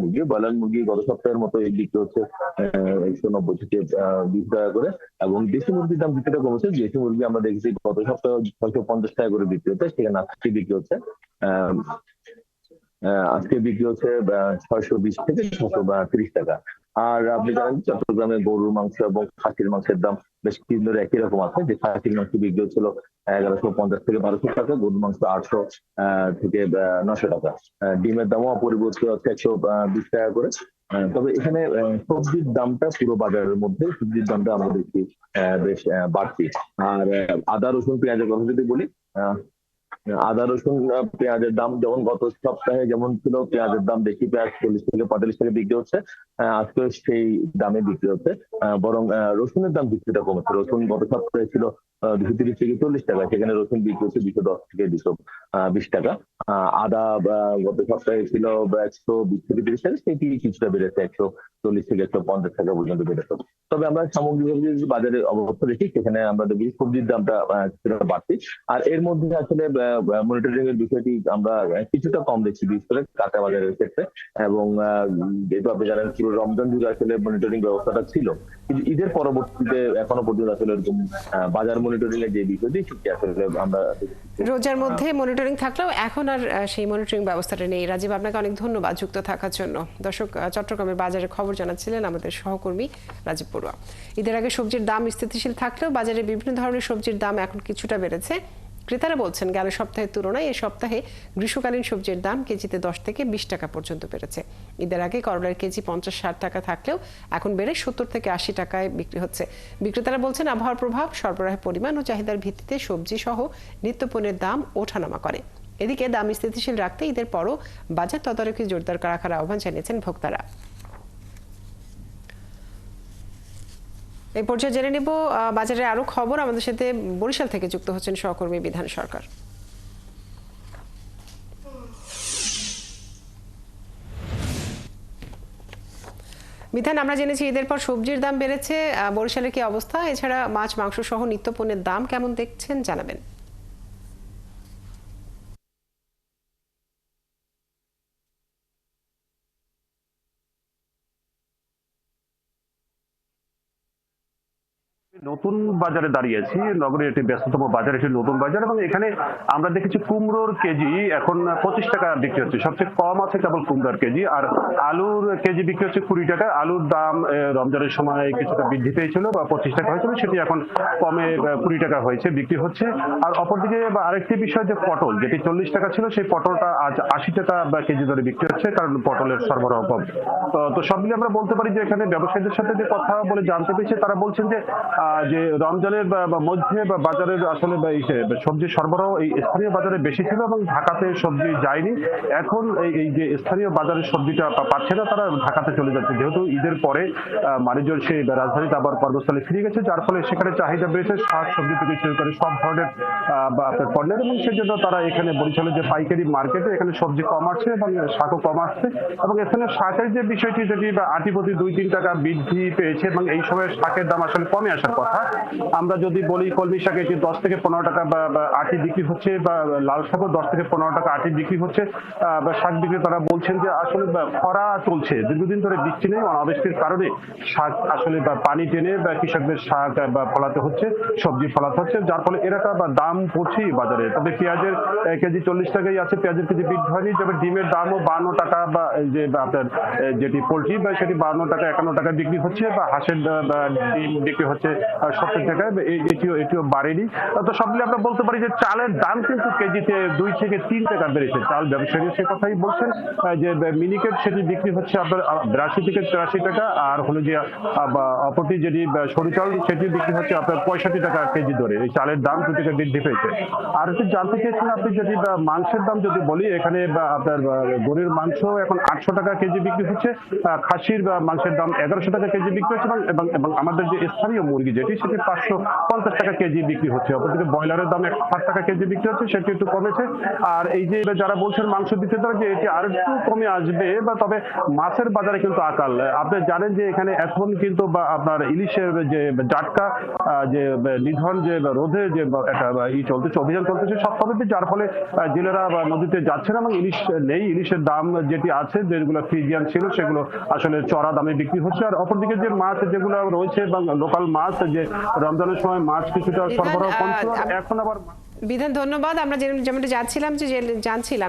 মুরগি গত সপ্তাহের মতো বিক্রি হচ্ছে 190 থেকে 20 টাকা করে। এবং দেশি মুরগির দাম কিছুটা কমেছে। দেশি মুরগি আমরা দেখেছি গত সপ্তাহে 650 টাকা করে বিক্রি হচ্ছে, সেখানে আজকে বিক্রি হচ্ছে 620 থেকে 630 টাকা। আর আপনি জানেন চট্টগ্রামে গরুর মাংস এবং খাসির মাংসের দাম বেশ কিছু ধরে একই রকম আছে, যে খাসির মাংস বিক্রি হচ্ছিল 1150 থেকে 1200 টাকা, গরুর মাংস 800 থেকে 900 টাকা। ডিমের দামও অপরিবর্তিত হচ্ছে 120 টাকা করে। তবে এখানে সবজির দামটা পুরো বাজারের মধ্যে সবজির দামটা আমরা দেখছি বেশ বাড়তি। আর আদা, রসুন, পেঁয়াজের কথা যদি বলি, আদা, রসুন, পেঁয়াজের দাম যেমন গত সপ্তাহে যেমন ছিল, পেঁয়াজের দাম বেশি, পেঁয়াজ 40 থেকে 45 টাকা বিক্রি হচ্ছে, আজকে সেই দামে বিক্রি হচ্ছে। বরং রসুনের দাম কিছুটা কমেছে। রসুন গত সপ্তাহে ছিল 230 থেকে 40 টাকা, সেখানে রসুন বিক্রি হচ্ছে 210 থেকে 220 টাকা। আদা গত সপ্তাহে ছিল 120 থেকে 30 টাকা, সেটি কিছুটা বেড়েছে 140 থেকে 150 টাকা পর্যন্ত বেড়েছে। তবে আমরা সামগ্রিকভাবে যদি বাজারে অবস্থা দেখি, সেখানে আমরা দেখি সবজির দামটা কিছুটা বাড়তি। আর এর মধ্যে আসলে মনিটরিং এর বিষয়টি আমরা কিছুটা কম দেখছি, বিশেষ করে কাঁচা বাজারের ক্ষেত্রে। এবং যেহেতু আপনি জানেন পুরো রমজান যুগে আসলে মনিটরিং ব্যবস্থাটা ছিল, কিন্তু ঈদের পরবর্তীতে এখনো পর্যন্ত আসলে এরকম বাজার মনিটরিং এর যে বিষয়টি সেটি আসলে আমরা রোজার মধ্যে মনিটরিং থাকলেও এখন আর সেই মনিটরিং ব্যবস্থাটা নেই। রাজীব, আপনাকে অনেক ধন্যবাদ যুক্ত থাকার জন্য। দর্শক, চট্টগ্রামের বাজারের খবর জানাচ্ছিলেন আমাদের সহকর্মী রাজীব পড়ুয়া। ঈদের আগে সবজির দাম স্থিতিশীল থাকলেও বাজারে বিভিন্ন ধরনের সবজির দাম এখন কিছুটা বেড়েছে। ক্রেতারা বলছেন গেল সপ্তাহের তুলনায় এই সপ্তাহে গ্রীষ্মকালীন সবজির দাম কেজিতে 10 থেকে 20 টাকা পর্যন্ত বেড়েছে। ঈদের আগে করলার কেজি 50-60 টাকা থাকলেও এখন বেড়ে 70 থেকে 80 টাকায় বিক্রি হচ্ছে। বিক্রেতারা বলছেন আবহাওয়ার প্রভাব, সরবরাহের পরিমাণ ও চাহিদার ভিত্তিতে সবজি সহ নিত্যপণ্যের দাম ওঠানামা করে। এদিকে দাম স্থিতিশীল রাখতে ঈদের পরও বাজার তদারকি জোরদার রাখার আহ্বান জানিয়েছেন ভোক্তারা। এই পর্যায়ে জেনে নেব বাজারে আরো খবর। আমাদের সাথে বরিশাল থেকে যুক্ত হচ্ছেন সহকর্মী বিধান সরকার। বিধান, আমরা জেনেছি ঈদের পর সবজির দাম বেড়েছে, বরিশালের কি অবস্থা? এছাড়া মাছ মাংস সহ নিত্যপণ্যের দাম কেমন দেখছেন জানাবেন। নতুন বাজারে দাঁড়িয়েছি, নগরীর একটি ব্যস্ততম বাজার, একটি নতুন বাজার, এবং এখানে আমরা দেখেছি কুমড়োর কেজি এখন 25 টাকা বিক্রি হচ্ছে, সবচেয়ে কম আছে কেবল কুমড়োর কেজি। আর আলুর কেজি বিক্রি হচ্ছে 20 টাকা। আলুর দাম রমজানের সময় কিছুটা বৃদ্ধি পেয়েছিল বা 25 টাকা হয়েছিল, সেটি এখন কমে 20 টাকা হয়েছে, বিক্রি হচ্ছে। আর অপরদিকে আরেকটি বিষয় যে পটল, যেটি 40 টাকা ছিল, সেই পটলটা আজ 80 টাকা কেজি ধরে বিক্রি হচ্ছে, কারণ পটলের সরবরাহ কম। তো সব মিলিয়ে আমরা বলতে পারি যে এখানে ব্যবসায়ীদের সাথে যে কথা বলে জানতে পেরেছি, তারা বলছেন যে রমজানের মধ্যে বা বাজারের আসলে সবজি সরবরাহ এই স্থানীয় বাজারে বেশি ছিল এবং ঢাকাতে সবজি যায়নি। এখন এই যে স্থানীয় বাজারের সবজিটা পাচ্ছে না, তারা ঢাকাতে চলে যাচ্ছে, যেহেতু ঈদের পরে মানুষজন সেই রাজধানীতে আবার কর্মস্থলে ফিরে গেছে, যার ফলে সেখানে চাহিদা বেড়েছে শাক সবজি থেকে শুরু করে সব ধরনের পণ্যের, এবং সেজন্য তারা এখানে বরিশালের যে পাইকারি মার্কেটে এখানে সবজি কম আসছে এবং শাকও কম আসছে। এবং এখানে শাকের যে বিষয়টি, যেটি আটি প্রতি 2-3 টাকা বৃদ্ধি পেয়েছে, এবং এই সময় শাকের দাম আসলে কমে আসার কথা। আমরা যদি বলি কলমি শাক এটি 10 থেকে 15 টাকা বা আটি বিক্রি হচ্ছে, বা লাল শাকও 10 থেকে 15 টাকা আটি বিক্রি হচ্ছে। শাক বিক্রি তারা বলছেন যে আসলে খরা চলছে, দীর্ঘদিন ধরে বৃষ্টি নেই, অনাবৃষ্টির কারণে শাক আসলে পানি টেনে কৃষকদের শাক ফলাতে হচ্ছে, সবজি ফলাতে হচ্ছে, যার ফলে এলাকা দাম পড়ছেই বাজারে। তবে পেঁয়াজের কেজি 40 টাকাই আছে, পেঁয়াজের কেজি বৃদ্ধি হয়নি। তবে ডিমের দামও 52 টাকা, বা যে আপনার যেটি পোলট্রি সেটি 52 টাকা 51 টাকা বিক্রি হচ্ছে, বা হাঁসের ডিম বিক্রি হচ্ছে 70 টাকায়, এটিও বাড়েনি। তো সব মিলে আমরা বলতে পারি যে চালের দাম কিন্তু কেজিতে 2 থেকে 3 টাকা বেড়েছে। চাল ব্যবসায়ীরা সে কথাই বলছেন যে মিনিকেট সেটি বিক্রি হচ্ছে আপনার 82 থেকে 83 টাকা, আর হলো যে অপরটি যেটি সরু চাল সেটি বিক্রি হচ্ছে আপনার 65 টাকা কেজি ধরে। এই চালের দাম 2 টাকা বৃদ্ধি পেয়েছে। আর একটু জানতে চেয়েছেন আপনি, যদি মাংসের দাম যদি বলি, এখানে আপনার গরুর মাংস এখন 800 টাকা কেজি বিক্রি হচ্ছে, খাসির মাংসের দাম 1100 টাকা কেজি বিক্রি হচ্ছে, এবং আমাদের যে স্থানীয় মুরগি যেটি, সেটি 550 টাকা কেজি বিক্রি হচ্ছে। অপরদিকে ব্রয়লারের দাম 160 টাকা কেজি বিক্রি হচ্ছে, সেটি একটু কমেছে। আর এই যে যারা বলছেন মাংস বিক্রেতারা যে এটি আর একটু কমে আসবে, বা তবে মাছের বাজারে কিন্তু আকাল। আপনি জানেন যে এখানে এখন কিন্তু আপনার ইলিশের যে জাটকা, যে নিধন, যে রোধে যে একটা চলতেছে, অভিযান চলতেছে সপ্তাহে, যার ফলে জেলেরা নদীতে যাচ্ছে না এবং ইলিশ নেই। ইলিশের দাম যেটি আছে, যেগুলো ফ্রিজিয়ান ছিল, সেগুলো আসলে চড়া দামে বিক্রি হচ্ছে। আর অপরদিকে যে মাছ যেগুলো রয়েছে, এবং লোকাল মাছ, যে রমজানের সময় মাছ কিছুটা সরবরাহ কমছিল, এখন আবার বিধান, ধন্যবাদ। আমরা যেমনটা জানছিলাম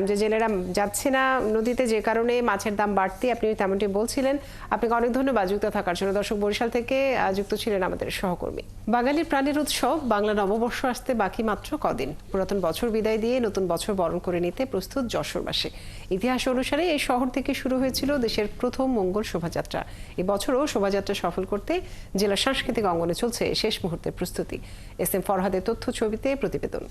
যে জেলেরা যাচ্ছে না নদীতে, যে কারণে মাছের দাম বাড়তি, আপনি তেমনটি বলছিলেন। আপনাকে অনেক ধন্যবাদ যুক্ত থাকার জন্য। দর্শক, বরিশাল থেকে যুক্ত ছিলেন আমাদের সহকর্মী। বাঙালির প্রাণের উৎসব বাংলা নববর্ষ আসতে বাকি মাত্র কদিন। পুরাতন বছর বিদায় দিয়ে নতুন বছর বরণ করে নিতে প্রস্তুত যশোরবাসী। ইতিহাস অনুসারে এই শহর থেকে শুরু হয়েছিল দেশের প্রথম মঙ্গল শোভাযাত্রা। এই বছরও শোভাযাত্রা সফল করতে জেলা সাংস্কৃতিক অঙ্গনে চলছে শেষ মুহূর্তের প্রস্তুতি। এস.এম. ফরহাদের তথ্য ছবিতে প্রতিবেদন।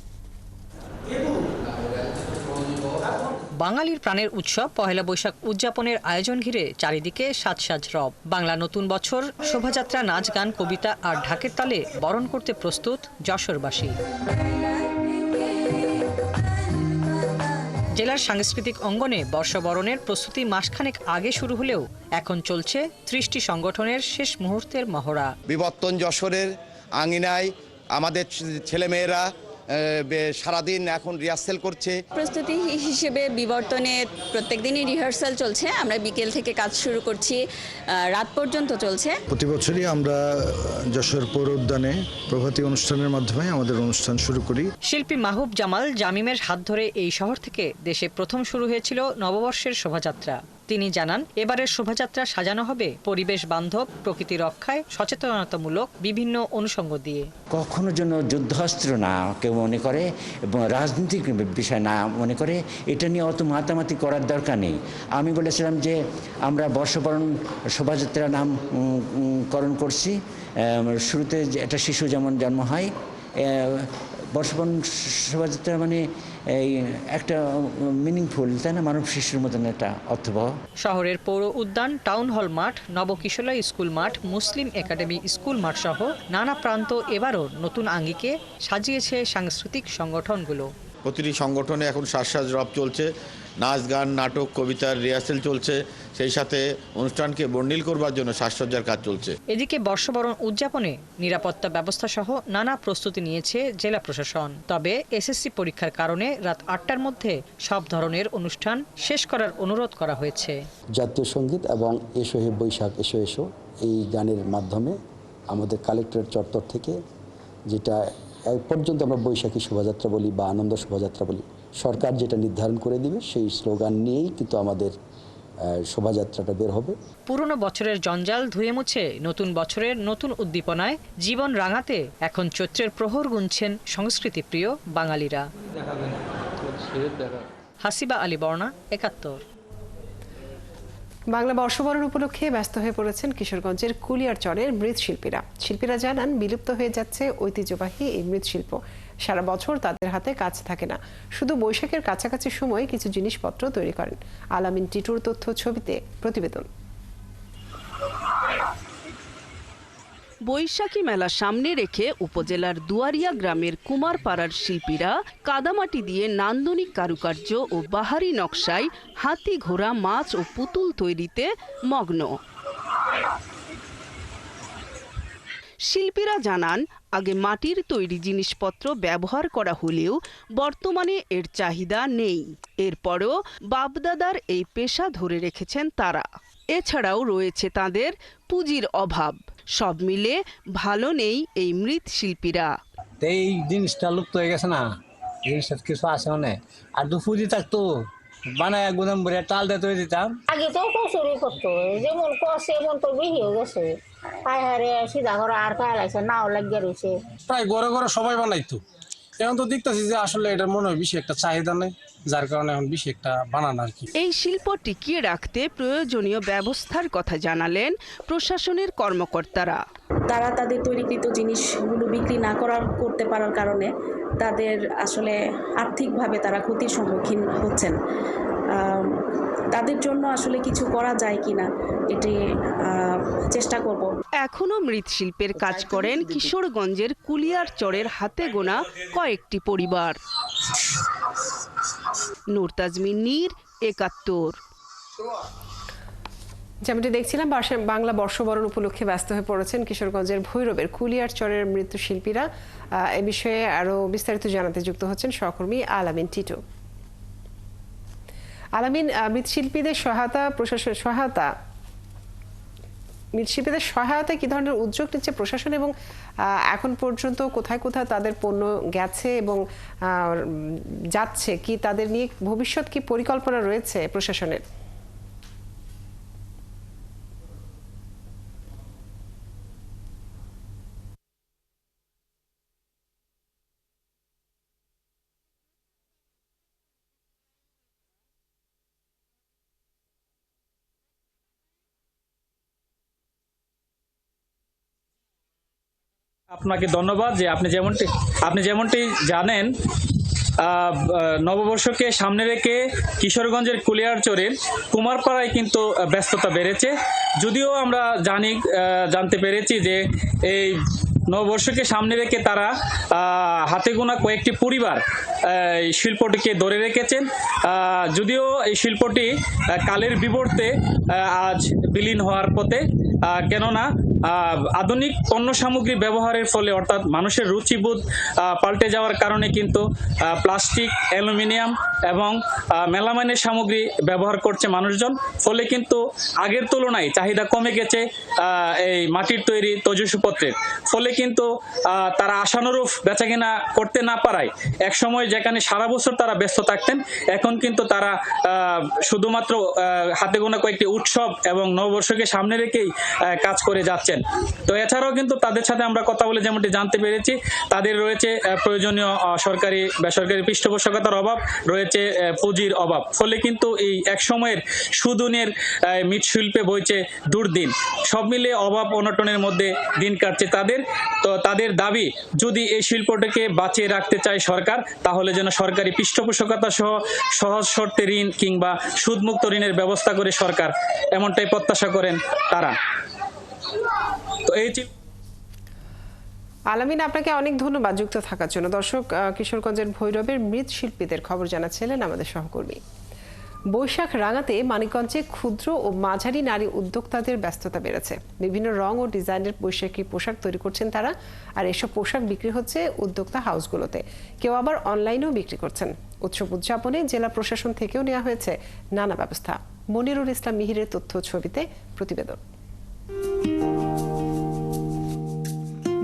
বাঙালির প্রাণের উৎসব পহেলা বৈশাখ উদযাপনের আয়োজন ঘিরে চারিদিকে সাজ রব। বাংলা নতুন বছর শোভাযাত্রা, নাচ গান, কবিতা আর ঢাকের তালে বরণ করতে প্রস্তুত যশোরবাসী। জেলার সাংস্কৃতিক অঙ্গনে বর্ষবরণের প্রস্তুতি মাসখানেক আগে শুরু হলেও এখন চলছে 30টি সংগঠনের শেষ মুহূর্তের মহড়া। বিবর্তন যশোরের আঙিনায় আমাদের ছেলেমেয়েরা সারাদিন এখন রিহার্সাল করছে। প্রস্তুতি হিসেবে বিবর্তনে প্রত্যেকদিনই রিহার্সাল চলছে। আমরা বিকেল থেকে কাজ শুরু করছি, রাত পর্যন্ত চলছে। প্রতি বছরই আমরা যশোর পৌর উদ্যানে প্রভাতী অনুষ্ঠানের মাধ্যমে আমাদের অনুষ্ঠান শুরু করি। শিল্পী মাহবুব জামাল জামিমের হাত ধরে এই শহর থেকে দেশে প্রথম শুরু হয়েছিল নববর্ষের শোভাযাত্রা। তিনি জানান, এবারের শোভাযাত্রা সাজানো হবে পরিবেশ বান্ধব, প্রকৃতি রক্ষায় সচেতনতামূলক বিভিন্ন অনুষঙ্গ দিয়ে। কখনো যেন যুদ্ধাস্ত্র না কেউ মনে করে এবং রাজনৈতিক বিষয় না মনে করে, এটা নিয়ে অত মাতামাতি করার দরকার নেই। আমি বলেছিলাম যে আমরা বর্ষবরণ শোভাযাত্রা নামকরণ করছি। শুরুতে একটা শিশু যেমন জন্ম হয়, বর্ষবরণ শোভাযাত্রা মানে এই একটা মিনিংফুল, তাই না, মানব শিশুর মতন একটা অর্থবহ। শহরের পৌর উদ্যান, টাউন হল মাঠ, নবকিশোরা স্কুল মাঠ, মুসলিম একাডেমি স্কুল মাঠ সহ নানা প্রান্ত এবারও নতুন আঙ্গিকে সাজিয়েছে সাংস্কৃতিক সংগঠনগুলো। প্রতিটি সংগঠনে এখন সাজ রব চলছে। নাচ গান নাটক কবিতার রিহার্সেল চলছে, সেই সাথে অনুষ্ঠানকে বর্ণিল করবার জন্য সাজসজ্জার কাজ চলছে। এদিকে বর্ষবরণ উদযাপনে নিরাপত্তা ব্যবস্থা সহ নানা প্রস্তুতি নিয়েছে জেলা প্রশাসন। তবে এসএসসি পরীক্ষার কারণে রাত ৮টার মধ্যে সব ধরনের অনুষ্ঠান শেষ করার অনুরোধ করা হয়েছে। জাতীয় সঙ্গীত এবং এসো হে বৈশাখ এসো এসো এই গানের মাধ্যমে আমাদের কালেক্টরেট চত্বর থেকে, যেটা এক পর্যন্ত আমরা বৈশাখী শোভাযাত্রা বলি বা আনন্দ শোভাযাত্রা বলি, সরকার যেটা নির্ধারণ করে দিবে সেই স্লোগান নিয়েই কিন্তু আমাদের শোভাযাত্রাটা বের হবে। পুরনো বছরের জঞ্জাল ধুয়ে মুছে নতুন বছরের নতুন উদ্দীপনায় জীবন রাঙাতে এখন চৈত্রের প্রহর গুনছেন সংস্কৃতি প্রিয় বাঙালিরা। হাসিবা আলী বর্ণা, ৭১। বাংলা বর্ষবরণ উপলক্ষে ব্যস্ত হয়ে পড়েছেন কিশোরগঞ্জের কুলিয়ারচরের মৃৎশিল্পীরা। শিল্পীরা জানান বিলুপ্ত হয়ে যাচ্ছে ঐতিহ্যবাহী এই মৃৎশিল্প। সারা বছর তাদের হাতে কাজ থাকে না, শুধু বৈশাখের কাছাকাছি সময়ে কিছু জিনিসপত্র তৈরি করেন। আলামিন টিটুর তথ্য ছবিতে প্রতিবেদন। বৈশাখী মেলা সামনে রেখে উপজেলার দুয়ারিয়া গ্রামের কুমারপাড়ার শিল্পীরা কাদামাটি দিয়ে নান্দনিক কারুকার্য ও বাহারি নকশায় হাতি, ঘোড়া, মাছ ও পুতুল তৈরিতে মগ্ন। শিল্পীরা জানান, আগে মাটির তৈরি জিনিসপত্র ব্যবহার করা হলেও বর্তমানে এর চাহিদা নেই। এরপরও বাপদাদার এই পেশা ধরে রেখেছেন তারা। এছাড়াও রয়েছে তাদের পুঁজির অভাব। সব মিলে ভালো নেই এই মৃৎশিল্পীরা। এই জিনিসটা লুপ্ত হয়ে গেছে না, জিনিসটা কিছু আছে মানে, আর দু পুঁজি থাকতো বানায় একদম টাল দিয়ে তৈরি দিতাম। আগে তো কচুরি করতো, যেমন কষে এমন তো বেরিয়ে গেছে, হারে সিধা করে আর খায় লাগছে, নাও লাগিয়ে রয়েছে। প্রায় ঘরে ঘরে সবাই বানাইতো, এখন তো দেখতেছি যে আসলে এটার মনে হয় বেশি একটা চাহিদা নেই, যার কারণে এখন বেশি একটা বানানো আর কি। এই শিল্প টিকিয়ে রাখতে প্রয়োজনীয় ব্যবস্থার কথা জানালেন প্রশাসনের কর্মকর্তারা। তারা তাদের তৈরিকৃত জিনিসগুলো বিক্রি না করতে পারার কারণে তাদের আসলে আর্থিকভাবে তারা ক্ষতির সম্মুখীন হচ্ছেন। তাদের জন্য আসলে কিছু করা যায় কিনা এটি চেষ্টা করব। এখনো মৃৎশিল্পের কাজ করেন কিশোরগঞ্জের কুলিয়ারচরের হাতে গোনা কয়েকটি পরিবার। নূর তাজমিন নীর, ৭১। যেমনটি দেখছিলাম, বাংলা বর্ষবরণ উপলক্ষে ব্যস্ত হয়ে পড়েছেন কিশোরগঞ্জের ভৈরবের কুলিয়ারচরের মৃৎশিল্পীরা। এ বিষয়ে আরো বিস্তারিত জানাতে যুক্ত হচ্ছেন সহকর্মী আলামিন টিটু। আলামিন, মৃৎশিল্পীদের সহায়তায় কি ধরনের উদ্যোগ নিচ্ছে প্রশাসন, এবং এখন পর্যন্ত কোথায় কোথায় তাদের পণ্য গেছে এবং যাচ্ছে, কি তাদের নিয়ে ভবিষ্যৎ কি পরিকল্পনা রয়েছে প্রশাসনের? আপনাকে ধন্যবাদ যে আপনি যেমনটি জানেন, নববর্ষকে সামনে রেখে কিশোরগঞ্জের কুলিয়ারচরের কুমারপাড়ায় কিন্তু ব্যস্ততা বেড়েছে। যদিও আমরা জানতে পেরেছি যে এই নববর্ষকে সামনে রেখে তারা হাতে গোনা কয়েকটি পরিবার শিল্পটিকে ধরে রেখেছেন। যদিও এই শিল্পটি কালের বিবর্তে আজ বিলীন হওয়ার পথে, কেননা আধুনিক পণ্য সামগ্রী ব্যবহারের ফলে, অর্থাৎ মানুষের রুচিবোধ পাল্টে যাওয়ার কারণে কিন্তু প্লাস্টিক, অ্যালুমিনিয়াম এবং মেলামাইনের সামগ্রী ব্যবহার করছে মানুষজন। ফলে কিন্তু আগের তুলনায় চাহিদা কমে গেছে এই মাটির তৈরি তৈজসপত্রের। ফলে কিন্তু তারা আশানুরূপ বেচাকেনা করতে না পারায় এক সময় যেখানে সারা বছর তারা ব্যস্ত থাকতেন, এখন কিন্তু তারা শুধুমাত্র হাতে গোনা কয়েকটি উৎসব এবং নববর্ষকে সামনে রেখেই কাজ করে যাচ্ছেন। তো এছাড়াও কিন্তু তাদের সাথে আমরা কথা বলে যেমনটি জানতে পেরেছি, তাদের রয়েছে প্রয়োজনীয় সরকারি বেসরকারি পৃষ্ঠপোষকতার অভাব, রয়েছে পুঁজির অভাব। ফলে কিন্তু এই এক সময়ের সুদিনের মৃৎশিল্পে বইছে দুর্দিন। সব মিলে অভাব অনটনের মধ্যে দিন কাটছে তাদের। তো তাদের দাবি, যদি এই শিল্পটাকে বাঁচিয়ে রাখতে চায় সরকার, তাহলে যেন সরকারি পৃষ্ঠপোষকতা সহ সহজ শর্তে ঋণ কিংবা সুদমুক্ত ঋণের ব্যবস্থা করে সরকার, এমনটাই প্রত্যাশা করেন তারা। তো এই আলামিন, আপনাকে অনেক ধন্যবাদ যুক্ত থাকার জন্য। দর্শক, কিশোরগঞ্জের ভৈরবের মৃৎশিল্পীদের খবর জানাচ্ছিলেন আমাদের সহকর্মী। বৈশাখ রাঙাতে মানিকগঞ্জে ক্ষুদ্র ও মাঝারি নারী উদ্যোক্তাদের ব্যস্ততা বেড়েছে। বিভিন্ন রং ও ডিজাইনের বৈশাখী পোশাক তৈরি করছেন তারা, আর এসব পোশাক বিক্রি হচ্ছে উদ্যোক্তা হাউসগুলোতে। কেউ আবার অনলাইনেও বিক্রি করছেন। উৎসব উদযাপনে জেলা প্রশাসন থেকেও নেওয়া হয়েছে নানা ব্যবস্থা। মনিরুল ইসলাম মিহিরের তথ্য ছবিতে প্রতিবেদন।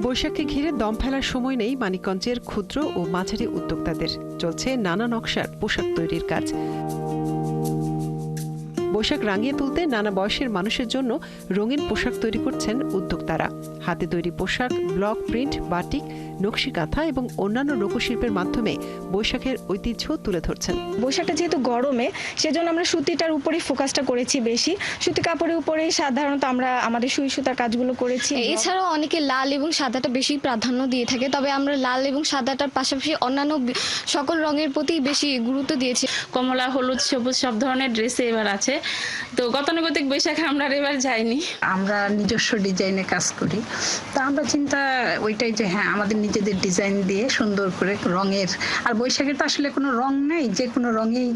বৈশাখকে ঘিরে দম ফেলার সময় নেই মানিকগঞ্জের ক্ষুদ্র ও মাঝারি উদ্যোক্তাদের। চলছে নানা নকশার পোশাক তৈরির কাজ। বৈশাখ রাঙিয়ে তুলতে নানা বয়সের মানুষের জন্য রঙিন পোশাক তৈরি করছেন উদ্যোক্তারা। হাতে তৈরি পোশাক, ব্লক প্রিন্ট, বাটিক, নকশি কাঁথা এবং অন্যান্য লোকশিল্পের মাধ্যমে বৈশাখের ঐতিহ্য তুলে ধরছেন। বৈশাখটা যেহেতু গরমে, সেজন্য আমরা সুতিটার উপরেই ফোকাসটা করেছি বেশি। সুতি কাপড়ের উপরেই সাধারণত আমরা আমাদের সুই সুতার কাজগুলো করেছি। এছাড়াও অনেকে লাল এবং সাদাটা বেশি প্রাধান্য দিয়ে থাকে, তবে আমরা লাল এবং সাদাটার পাশাপাশি অন্যান্য সকল রঙের প্রতি বেশি গুরুত্ব দিয়েছি। কমলা, হলুদ, সবুজ সব ধরনের ড্রেসে এবার আছে। তো গতানুগতিক বৈশাখে আমরা এবার যাইনি। আমরা নিজস্ব ডিজাইনে কাজ করি, তা আমরা চিন্তা ওইটাই যে হ্যাঁ আমাদের নিজেদের ডিজাইন দিয়ে সুন্দর করে রঙের, আর বৈশাখের তো আসলে কোনো রং নেই, যে কোনো রঙেই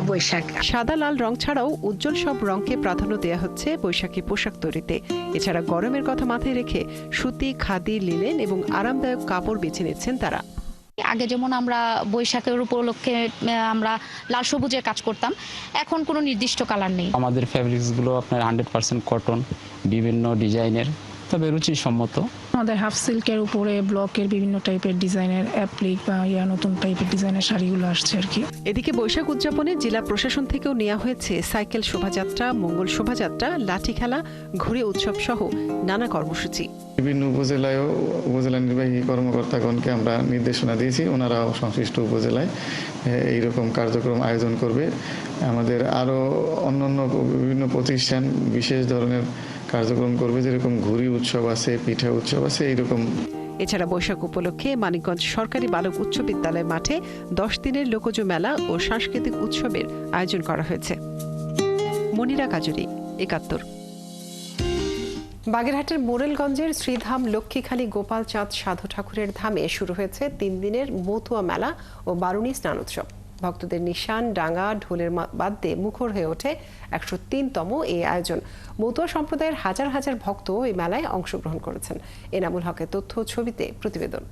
বৈশাখ। সাদা লাল রং ছাড়াও উজ্জ্বল সব রঙকে প্রাধান্য দেওয়া হচ্ছে বৈশাখী পোশাক তৈরিতে। এছাড়া গরমের কথা মাথায় রেখে সুতি, খাদি, লিনেন এবং আরামদায়ক কাপড় বেছে নিচ্ছেন তারা। আগে যেমন আমরা বৈশাখের উপলক্ষে আমরা লাল সবুজের কাজ করতাম, এখন কোনো নির্দিষ্ট কালার নেই। আমাদের ফ্যাব্রিক্সগুলো আপনার 100% কটন, বিভিন্ন ডিজাইনের, তবে রুচিসম্মত। আমাদের হাফ সিল্কের উপরে ব্লকের বিভিন্ন টাইপের ডিজাইনের অ্যাপ্লিক বা নতুন টাইপের ডিজাইনের শাড়িগুলো আসছে আর কি। এদিকে বৈশাখ উদযাপনে জেলা প্রশাসন থেকেও নেওয়া হয়েছে সাইকেল শোভাযাত্রা, মঙ্গল শোভাযাত্রা, লাঠি খেলা, ঘুরে উৎসব সহ নানা কর্মসূচি। বিভিন্ন উপজেলায়ও উপজেলা নির্বাহী কর্মকর্তাগণকে আমরা নির্দেশনা দিয়েছি, ওনারাও সংশ্লিষ্ট উপজেলায় এইরকম কার্যক্রম আয়োজন করবে। আমাদের আরও অন্যান্য বিভিন্ন প্রতিষ্ঠান বিশেষ ধরনের কার্যক্রম করবে, যেরকম ঘুরি উৎসব আছে, পিঠা উৎসব আছে, এইরকম। এছাড়া বৈশাখ উপলক্ষে মানিকগঞ্জ সরকারি বালক উচ্চ বিদ্যালয় মাঠে 10 দিনের লোকজ মেলা ও সাংস্কৃতিক উৎসবের আয়োজন করা হয়েছে। মনিরা কাজুরি, ৭১। বাগেরহাটের মোরেলগঞ্জের শ্রীধাম লক্ষ্মীখালী গোপাল চাঁদ সাধু ঠাকুরের ধামে শুরু হয়েছে 3 দিনের মতুয়া মেলা ও বারুণী স্নান উৎসব। ভক্তদের নিশান, ডাঙ্গা, ঢোলের বাদ্যে মুখর হয়ে ওঠে 103তম এই আয়োজন। মতুয়া সম্প্রদায়ের হাজার হাজার ভক্ত এই মেলায় অংশগ্রহণ করেছেন। এনামুল হকের তথ্য ছবিতে প্রতিবেদন।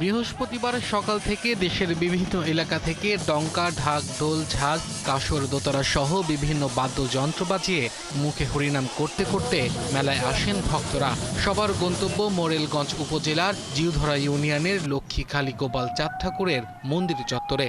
বৃহস্পতিবার সকাল থেকে দেশের বিভিন্ন এলাকা থেকে ডঙ্কা, ঢাক, ঢোল, ঝাঁজ, কাসর, দোতারা সহ বিভিন্ন বাদ্যযন্ত্র বাজিয়ে মুখে হরিনাম করতে করতে মেলায় আসেন ভক্তরা। সবার গন্তব্য মোরেলগঞ্জ উপজেলার জিউধরা ইউনিয়নের লক্ষ্মীখালী গোপাল চাঁদ ঠাকুরের মন্দির চত্বরে।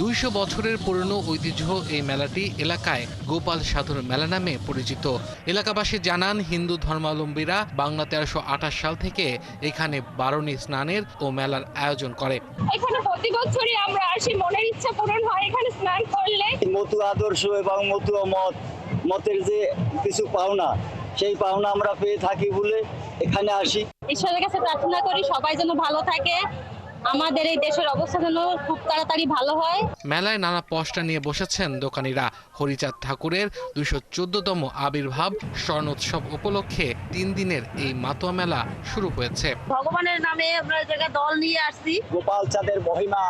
200 বছরের পুরনো ঐতিহ্য এই মেলাটি এলাকায় গোপাল সাধুর মেলা নামে পরিচিত। এলাকাবাসী জানান, হিন্দু ধর্মাবলম্বীরা বাংলা 1328 সাল থেকে এখানে বারুণী স্নানের ও মেলার আয়োজন করে। এখানে প্রতি বছরই আমরা আসি, মনের ইচ্ছা পূরণ হয় এখানে স্নান করলে। মতুয়া আদর্শ এবং মতুয়া মতের যে কিছু পাওনা, সেই পাওনা আমরা পেয়ে থাকি বলে এখানে আসি। ঈশ্বরের কাছে প্রার্থনা করি সবাই যেন ভালো থাকে, আমাদের এই দেশের অবস্থা যেন খুব তাড়াতাড়ি ভালো হয়। মেলায় নানা পোস্টার নিয়ে বসেছেন দোকানিরা। হরিচাঁদ ঠাকুরের 214তম আবির্ভাব স্বর্ণোৎসব উপলক্ষে 3 দিনের এই মাতোয়া মেলা শুরু হয়েছে। ভগবানের নামে আমরা জায়গায় দল নিয়ে আসছি। গোপাল চাঁদের মহিমা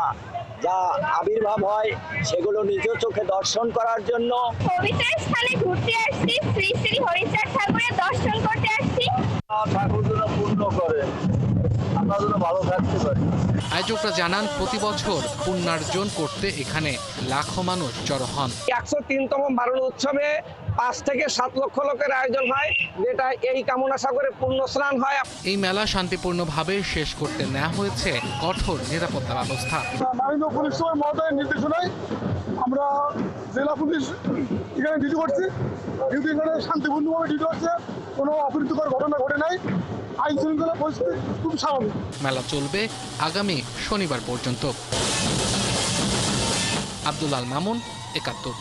যা আবির্ভাব হয় সেগুলো নিজ চোখে দর্শন করার জন্য পবিত্র স্থানে ঘুরতে আসছি, শ্রী শ্রী হরিচাঁদ ঠাকুরের দর্শন করতে আসছি। ঠাকুর যেন পূর্ণ করে, আমরা যেন ভালো থাকতে পারি। আয়োজকরা জানান, প্রতি বছর পুণ্যার্জন করতে এখানে লাখো মানুষ জড়ো হন। 103তম বারুণী উৎসবে 5 থেকে 7 লক্ষ লোকের আয়োজন হয়, যেটা এই কামনা সাগরে পূর্ণ স্নান হয়। এই মেলা শান্তিপূর্ণভাবে শেষ করতে নেওয়া হয়েছে কঠোর নিরাপত্তা ব্যবস্থা। মাননীয় পুলিশ সুপার মহোদয়ের নির্দেশনায় আমরা জেলা পুলিশ এখানে ডিউটি করছি। ডিউটি এখানে শান্তিপূর্ণভাবে ডিউটি হচ্ছে, কোনো অপ্রীতিকর ঘটনা ঘটে নাই, আইন শৃঙ্খলা পরিস্থিতি খুব স্বাভাবিক। মেলা চলবে আগামী শনিবার পর্যন্ত। আব্দুল আল মামুন, ৭১।